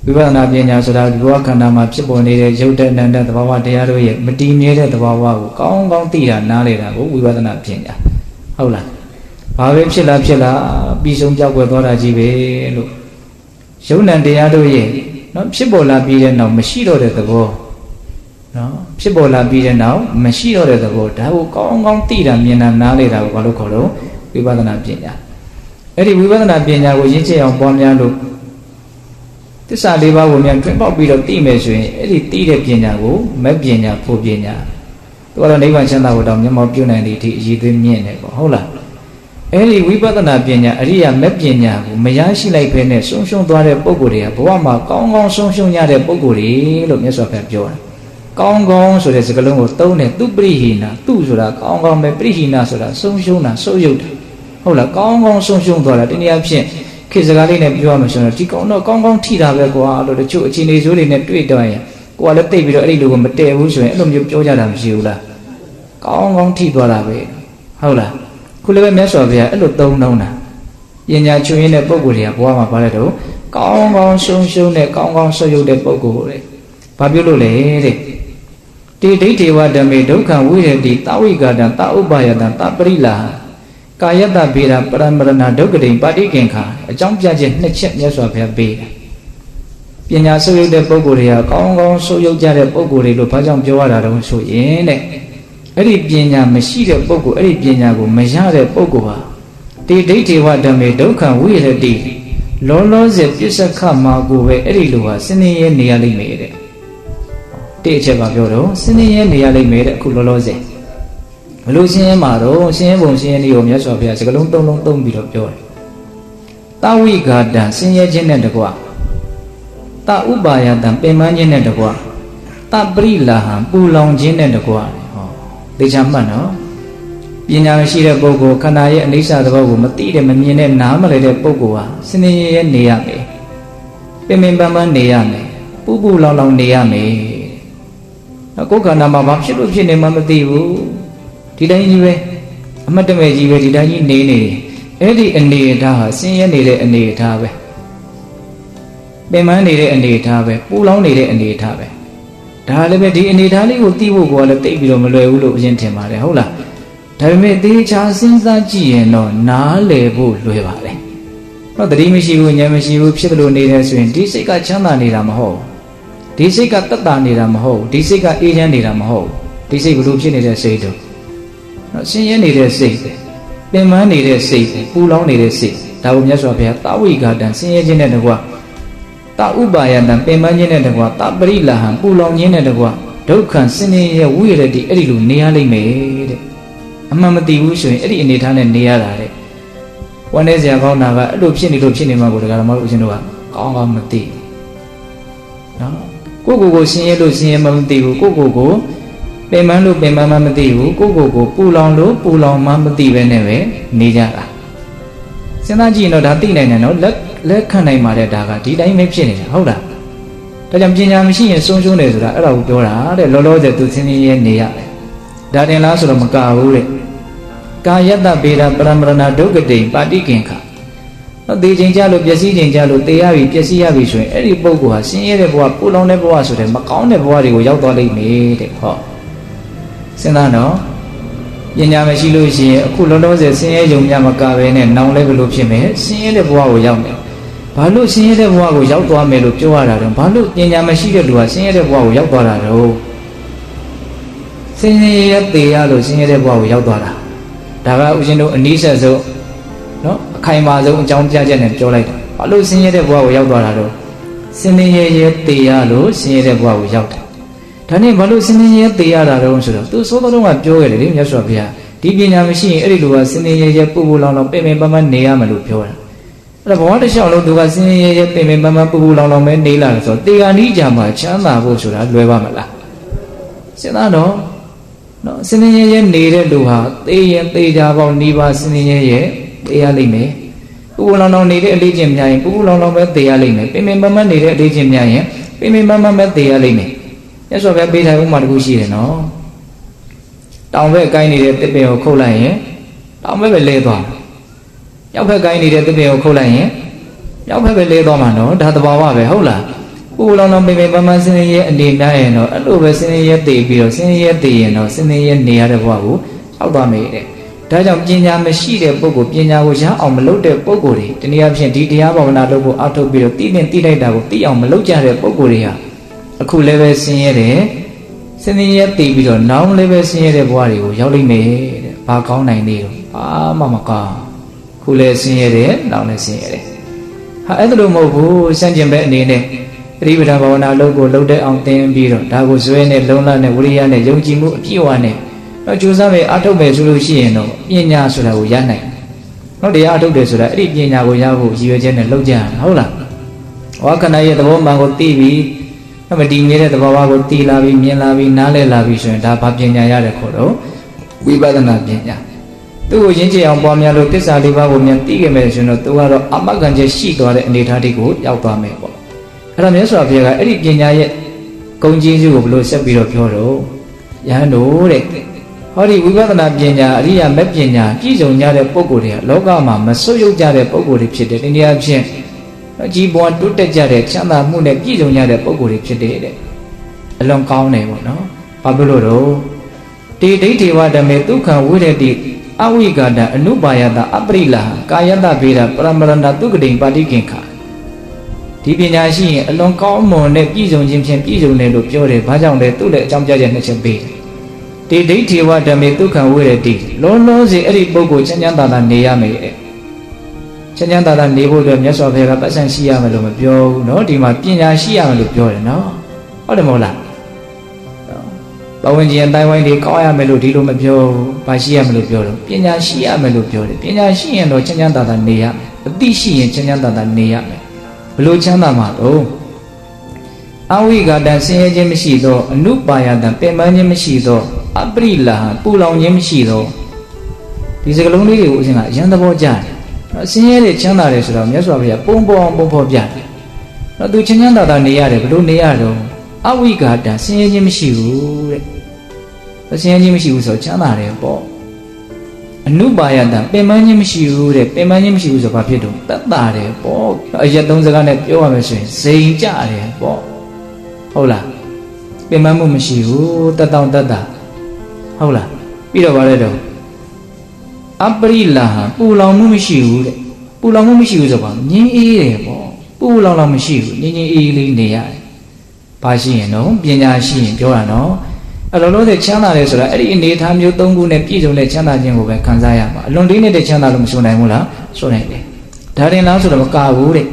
်ဝိပဿနာပညာဆိုတာဒီဘဝခန္ဓာမှာဖြစ်ပေါ်နေတဲ့ရုပ်တဏ္ဍသဘာဝတရားတို့ရဲ့မတည်မြဲတဲ့သဘာဝကိုကောင်းကောင်းသိတာနားလည်တာကိုဝိပဿနာပညာဟုတ်လားဘာပဲဖြစ်လာပြီးဆုံးပြောက်ွယ်သွားတာကြီးပဲလို့ရုပ်တဏ္ဍတရားတို့ရဲ့နော်ဖြစ်ပေါ်လာပြီးတဲ့နောက်မရှိတော့တဲ့သဘောနော်ဖြစ်ပေါ်လာပြီးတဲ့နောက်မရှိတော့တဲ့သဘောဒါကိုကောင်းကောင်းသိတာမြင်တာနားလည်တာကိုဘာလို့ခေါ်တော့ဝိပဿနာပညာအဲ့ဒီဝိပဿနာပညာကိုရင့်ကျက်အောင်ပွားများလို့သစ္စာလေးပါးကိုမြန်တွင်ပေါက်ပြီးတော့သိမယ်ဆိုရင်အဲ့ဒီသိတဲ့ပညာကိုမဲ့ပညာဖို့ပညာသူကတော့နိဗ္ဗာန်ချမ်းသာကိုတောင်မျက်မှောက်ပြုနိုင်တဲ့အထိအည်သွေးမြင့်တယ်ပေါ့ဟုတ်လားအဲ့ဒီဝိပဿနာပညာအရိယာမဲ့ပညာကိုမရရှိလိုက်ဖဲနဲ့ဆုံးရှုံးသွားတဲ့ပုဂ္ဂိုလ်တွေကဘဝမှာကောင်းကောင်းဆုံးရှုံးရတဲ့ပုဂ္ဂိုလ်တွေလို့မြတ်စွာဘုရားပြောတာကောင်းကောင်းဆိုတဲ့စကားလုံးကိုသုံးတယ်သူပရိဟိနာသူဆိုတာကောင်းကောင်းပဲပရိဟိနာဆိုတာဆုံးရှုံးတာဆုပ်ယုတ်တာ ဟုတ်လားကောင်းကောင်းဆုံးရှုံးသွားတာတနည်းအားဖြင့်ခေတ်စကားလေးနဲ့ပြောရမှာဆိုတော့ဒီကောင်တော့ကောင်းကောင်းထိတာပဲကွာလို့တချို့အခြေအနေဆိုးတွေနဲ့တွေ့တော့ရင်ကိုကလည်းတိတ်ပြီးတော့အဲ့ဒီလိုကိုမတည့်ဘူးဆိုရင်အဲ့လိုမျိုးပြောကြတာမရှိဘူးလားကောင်းကောင်းထိသွားတာပဲဟုတ်လားခုလည်းပဲမြတ်စွာဘုရားအဲ့လိုသုံးနှုံးတာပညာချွင်းတဲ့ပုံကိုယ်တွေကဘဝမှာပါတယ်တော့ကောင်းကောင်းရှုံးရှုံးနဲ့ကောင်းကောင်းဆွတ်ရုပ်တဲ့ပုံကိုယ်တွေဘာပြောလို့လဲတဲ့တေဒိဋ္ဌေဝဓမ္မေဒုက္ခဝိရတိသဝိကာတံသဥပယတံသပရိလာကာယတဗေဒပရမရဏဒုက္ခတိပါတိကင်္ခာအကြောင်းပြချက်နှစ်ချက်မြတ်စွာဘုရားပေးတယ်ပညာဆုပ်ယုပ်တဲ့ပုဂ္ဂိုလ်တွေကကောင်းကောင်းဆုပ်ယုပ်ကြတဲ့ပုဂ္ဂိုလ်တွေလို့ဘာကြောင့်ပြောရတာတုံးဆိုရင်တဲ့အဲ့ဒီပညာမရှိတဲ့ပုဂ္ဂိုလ်အဲ့ဒီပညာကိုမရတဲ့ပုဂ္ဂိုလ်ဟာတေဒိဋ္ဌေဝဓမ္မေဒုက္ခဝိရတိလောလောဆယ်ပြစ္ဆခမှာကိုပဲအဲ့ဒီလိုဟာစဉ်းနေရနေရလိမ့်မယ်တဲ့တိအချက်ကပြောတော့စဉ်းနေရနေရလိမ့်မယ်တဲ့အခုလောလောဆယ်ဘလို့ရှင်းရမှာတော့ရှင်းပုံရှင်းရည်ကိုမြတ်စွာဘုရားစကလုံးသုံးလုံးသုံးပြီးတော့ပြောတယ်တဝိဂါတံဆင်းရဲခြင်းနဲ့တကွတဥပါယတံပင်ပန်းခြင်းနဲ့တကွတပရိလာဟံပူလောင်ခြင်းနဲ့တကွဟောသေချာမှတ်နော်ပညာရှိတဲ့ပုဂ္ဂိုလ်ခန္ဓာရဲ့အနိစ္စသဘောကိုမသိတဲ့မမြင်တဲ့နားမလည်တဲ့ပုဂ္ဂိုလ်ဟာစနေရဲနေရမယ်ပင်ပန်းပန်းနေရမယ်ပူပူလောင်လောင်နေရမယ်ကိုယ်ခန္ဓာမှာဘာဖြစ်လို့ဖြစ်နေမှမသိဘူးဒီတိုင်းကြီးပဲအမတ်တမဲ့ကြီးပဲဒီတိုင်းကြီးနေနေအဲ့ဒီအနေအထားဟာဆင်းရဲနေတဲ့အနေအထားပဲပင်ပန်းနေတဲ့အနေအထားပဲပူလောင်နေတဲ့အနေအထားပဲဒါလည်းပဲဒီအနေအထားလေးကိုသိဖို့ကလည်းတိတ်ပြီးတော့မလွယ်ဘူးလို့အရင်ထင်ပါတယ်ဟုတ်လားဒါပေမဲ့သေချာစဉ်းစားကြည့်ရင်တော့နားလည်ဖို့လွယ်ပါတယ်တော့တတိမရှိဘူးဉာဏ်မရှိဘူးဖြစ်လို့နေတယ်ဆိုရင်ဒီစိတ်ကချမ်းသာနေတာမဟုတ်ဒီစိတ်ကတက်တာနေတာမဟုတ်ဒီစိတ်ကအေးချမ်းနေတာမဟုတ်ဒီစိတ်ကလို့ဖြစ်နေတဲ့စိတ်တို့နော်ဆင်းရဲနေတဲ့စိတ်ပင်ပန်းနေတဲ့စိတ်ပူလောင်နေတဲ့စိတ်ဒါကိုမြတ်စွာဘုရားတဝိဂါတံဆင်းရဲခြင်းနဲ့တကွတဥပါယတံပင်ပန်းခြင်းနဲ့တကွတပရိလာဟံပူလောင်ခြင်းနဲ့တကွဒုက္ခဆင်းရဲရဲ့ဝိရတိအဲ့ဒီလိုနေရလိမ့်မယ်တဲ့အမှန်မသိဘူးဆိုရင်အဲ့ဒီအနေထားနဲ့နေရတာတဲ့ဝမ်းနေစရာကောင်းတာကအဲ့လိုဖြစ်နေလို့ဖြစ်နေမှာကိုတကယ်တော့မဟုတ်ဦးရှင်တို့ကကောင်းကောင်းမသိနော်ကိုဆင်းရဲလို့ဆင်းရဲမှမသိဘူးကိုပင်ပန်းလို့ပင်ပန်းမှမသိဘူးကိုပူလောင်လို့ပူလောင်မှမသိပဲနဲ့ပဲနေကြတာစဉ်းစားကြည့်ရင်တော့ဒါသိနိုင်တယ်နော်လက်ခံနိုင်ပါတဲ့ဒါကဒီတိုင်းပဲဖြစ်နေတာဟုတ်လားဒါကြောင့်ပညာမရှိရင်ဆုံးရှုံးတယ်ဆိုတာအဲ့ဒါကိုပြောတာတဲ့လောလောဆယ်သူဆင်းရဲနေရတယ်ဒါတင်လားဆိုတော့မကဘူးတဲ့ကာယတ္တဗေဒပရမရဏဒုက္ခတိပါတိကင်္ခသေခြင်းကြလို့ပျက်စီးခြင်းကြလို့သေရပြီပျက်စီးရပြီဆိုရင်အဲ့ဒီပုဂ္ဂိုလ်ဟာဆင်းရဲတဲ့ဘဝပူလောင်တဲ့ဘဝဆိုတဲ့မကောင်းတဲ့ဘဝတွေကိုရောက်သွားလိမ့်မယ်တဲ့ဟောစဉ်းစားနော်ပညာမရှိလို့ရှိရင်အခုလောလောဆယ်ဆင်းရဲကြုံများမကပဲနဲ့နောင်လည်းဘယ်လိုဖြစ်မယ်ဆင်းရဲတဲ့ဘဝကိုရောက်မယ်ဘာလို့ဆင်းရဲတဲ့ဘဝကိုရောက်သွားမယ်လို့ပြောရတာတော့ဘာလို့ပညာမရှိတဲ့လူဟာဆင်းရဲတဲ့ဘဝကိုရောက်သွားတာတော့ဆင်းရဲရသေရလို့ဆင်းရဲတဲ့ဘဝကိုရောက်သွားတာဒါကဦးဇင်းတို့အနည်းဆက်ဆုံးနော်အခိုင်အမာဆုံးအကြောင်းပြချက်နဲ့ပြောလိုက်တာဘာလို့ဆင်းရဲတဲ့ဘဝကိုရောက်သွားတာတော့ဆင်းရဲသေရလို့ဆင်းရဲတဲ့ဘဝကိုရောက်တယ်ဒါနဲ့ဘာလို့ဆင်းရဲသေရတာတော့ဆိုတော့သူသိုးတော်ကပြောခဲ့တယ်လေမြတ်စွာဘုရားဒီပညာမရှိရင်အဲ့ဒီလူကဆင်းရဲပူပူလောင်လောင်ပင်ပင်ပန်းပန်းနေရမယ်လို့ပြောတာအဲ့ဒါဘဝတစ်လျှောက်လုံးသူကဆင်းရဲပင်ပင်ပန်းပန်းပူပူလောင်လောင်ပဲနေလာတယ်ဆိုတော့တေဂာနိကြမှာချမ်းသာဖို့ဆိုတာလွယ်ပါမလားစဉ်းစားတော့နော်ဆင်းရဲနေတဲ့လူဟာသေရင်သေကြပေါင်းနေပါဆင်းရဲသေရလိမ့်မယ်ပူပူလောင်လောင်နေတဲ့အလေးချင်းများရင်ပူပူလောင်လောင်ပဲသေရလိမ့်မယ်ပင်ပင်ပန်းပန်းနေတဲ့အလေးချင်းများရင်ပင်ပင်ပန်းပန်းပဲသေရလိမ့်မယ်မြတ်စွာဘုရားပေးထားဥပမာတစ်ခုရှိတယ်နော်တောင်ဘက်ကိုင်းနေတဲ့တစ်ပင်ကိုခုတ်လိုက်ရင်တောင်ဘက်ပဲလဲသွားမြောက်ဘက်ကိုင်းနေတဲ့တစ်ပင်ကိုခုတ်လိုက်ရင်မြောက်ဘက်ပဲလဲသွားမှာနော်ဒါသဘာဝပဲဟုတ်လားပူလောင်လောင်ပင်ပင်ပန်းပန်းဆင်းရဲအနေများရင်တော့အဲ့လိုပဲဆင်းရဲတည်ပြီးတော့ဆင်းရဲတည်ရင်တော့ဆင်းရဲနေရတဲ့ဘဝကိုရောက်သွားမယ်တဲ့ဒါကြောင့်ပညာမရှိတဲ့ပုဂ္ဂိုလ်ပညာကိုရအောင်မလုပ်တဲ့ပုဂ္ဂိုလ်တွေတနည်းအားဖြင့်ဒီတရားဘာဝနာလုပ်ဖို့အထောက်ပြီးတော့သိလိုက်တာကိုသိအောင်မလုပ်ကြတဲ့ပုဂ္ဂိုလ်တွေဟာအခုလည်းပဲဆင်းရဲတယ်ဆင်းရဲတည်ပြီးတော့နောင်လည်းပဲဆင်းရဲတဲ့ဘဝတွေကိုရောက်လိမ့်မယ်တဲ့ဘာကောင်းနိုင်နေတော့ဘာမှမကောင်းခုလည်းဆင်းရဲတယ်နောင်လည်းဆင်းရဲတယ်ဟာအဲ့ဒါလို့မဟုတ်ဘူးစံကျင်ဘက်အနေနဲ့ပရိပဒဘာဝနာလုပ်ကိုလုပ်တဲ့အောင်သင်ပြီးတော့ဒါကိုဇွဲနဲ့လုံလနဲ့ဝိရိယနဲ့ယုံကြည်မှုအပြည့်အဝနဲ့တော့ကြိုးစားမယ်အထုတ်မယ်ဆိုလို့ရှိရင်တော့ပညာဆိုတာကိုရနိုင်တယ်ဟုတ်တရားအထုတ်တယ်ဆိုတာအဲ့ဒီပညာကိုရဖို့ရည်ရွယ်ချက်နဲ့လုပ်ကြရတာဟုတ်လားဝါခဏရဲ့သဘောမှန်ကိုသိပြီးမတည်ငြိမ်တဲ့သဘောကိုသိလာပြီးမြင်လာပြီးနားလည်လာပြီးဆိုရင်ဒါဘာပညာရတဲ့ခေါ်တော့ဝိပဿနာပညာ သူ့ကိုရင်းချအောင်ပွားများလို့သစ္စာလေးပါးကိုမြန်သိခဲ့မယ်ဆိုရင်တော့သူကတော့အမဂ္ဂန်ချက်ရှိသွားတဲ့အနေအထားတွေကိုရောက်သွားမယ်ပေါ့အဲ့တော့မြတ်စွာဘုရားကအဲ့ဒီပညာရဲ့ဂုဏ်ကျေးဇူးကိုဘလို့ဆက်ပြီးတော့ပြောတော့ယဟန်တို့တဲ့ဟောဒီဝိပဿနာပညာအရိယာမက်ပညာပြည့်စုံကြတဲ့ပုဂ္ဂိုလ်တွေကလောကမှာမဆုတ်ယုတ်ကြတဲ့ပုဂ္ဂိုလ်တွေဖြစ်တယ်ဒီနေရာချင်းအကြီးပွားတိုးတက်ကြတဲ့ချမ်းသာမှုနဲ့ပြည့်စုံကြတဲ့ပုဂ္ဂိုလ်တွေဖြစ်တယ်တဲ့အလွန်ကောင်းတယ်ပေါ့နော်ဘာဖြစ်လို့တော့တေဒိဋ္ဌိဝဓမ္မေဒုက္ခဝိရတိအဝိကာဒအနုပါယတအပရိလာကာယတဗေဒပရမရဏသုကတိပါတိကင်္ခာဒီပညာရှိရင်အလွန်ကောင်းမွန်တဲ့ပြည့်စုံခြင်းဖြင့်ပြည့်စုံတယ်လို့ပြောတယ်ဘာကြောင့်လဲသူ့လည်းအကြောင်းပြချက်နှစ်ချက်ပေးတယ်တေဒိဋ္ဌိဝဓမ္မေဒုက္ခဝိရတိလုံးလုံးစီအဲ့ဒီပုဂ္ဂိုလ်ချမ်းချမ်းသာသာနေရမယ်ချမ်းချမ်းသာသာနေဖို့အတွက်မြတ်စွာဘုရားကပတ်စံရှိရမယ်လို့မပြောဘူးเนาะဒီမှာပညာရှိရမယ်လို့ပြောတယ်เนาะဟုတ်တယ်မဟုတ်လားပဝန်းကျင်အတိုင်းဝိုင်းတွေကောင်းရမယ်လို့ဒီလိုမပြောဘူး။ဘာရှိရမယ်လို့ပြောတော့ပညာရှိရမယ်လို့ပြောတယ်။ပညာရှိရင်တော့ချမ်းချမ်းသာသာနေရမယ်။အသိရှိရင်ချမ်းချမ်းသာသာနေရမယ်။ဘလို့ချမ်းသာမှာတော့အဝိဂတံဆင်းရဲခြင်းမရှိသောအနုပါယတံပင်ပန်းခြင်းမရှိသောအပရိလာပူလောင်ခြင်းမရှိသောဒီစကလုံးလေးတွေကိုအရှင်ကအရန်သဘောကျတယ်။ဆင်းရဲတဲ့ချမ်းသာတယ်ဆိုတော့မြတ်စွာဘုရားပုံပေါ်ပြတယ်။တော့သူချမ်းချမ်းသာသာနေရတယ်ဘလို့နေရတော့အဝိဂတံဆင်းရဲခြင်းမရှိဘူးတဲ့ဆင်းရဲခြင်းမရှိဘူးဆိုချမ်းသာတယ်ပေါ့အနုပါယတံပင်ပန်းခြင်းမရှိဘူးတဲ့ပင်ပန်းခြင်းမရှိဘူးဆိုဘာဖြစ်တော့သက်သာတယ်ပေါ့အရက်သုံးစကားနဲ့ပြောရမယ်ဆိုရင်ဇိမ်ကြတယ်ပေါ့ဟုတ်လားပင်ပန်းမှုမရှိဘူးတက်တောင့်တက်တာဟုတ်လားပြီးတော့ဗါလဲတော့အပရိလာပူလောင်မှုမရှိဘူးတဲ့ပူလောင်မှုမရှိဘူးဆိုပါငြင်းအေးတယ်ပေါ့ပူလောင်လောင်မရှိဘူးငြင်းငြင်းအေးလေးနေရတယ်ဘာရှိရင်တော့ပညာရှိရင်ပြောတာနော်အဲ့လိုလို့တဲ့ချမ်းသာတယ်ဆိုတာအဲ့ဒီအနေထားမျိုး၃ခုနဲ့ပြည့်စုံတဲ့ချမ်းသာခြင်းကိုပဲခံစားရမှာအလွန်လေးနဲ့ချမ်းသာလို့မဆိုနိုင်ဘူးလားဆိုနိုင်တယ်ဒါရင်လားဆိုတော့မကဘူးတဲ့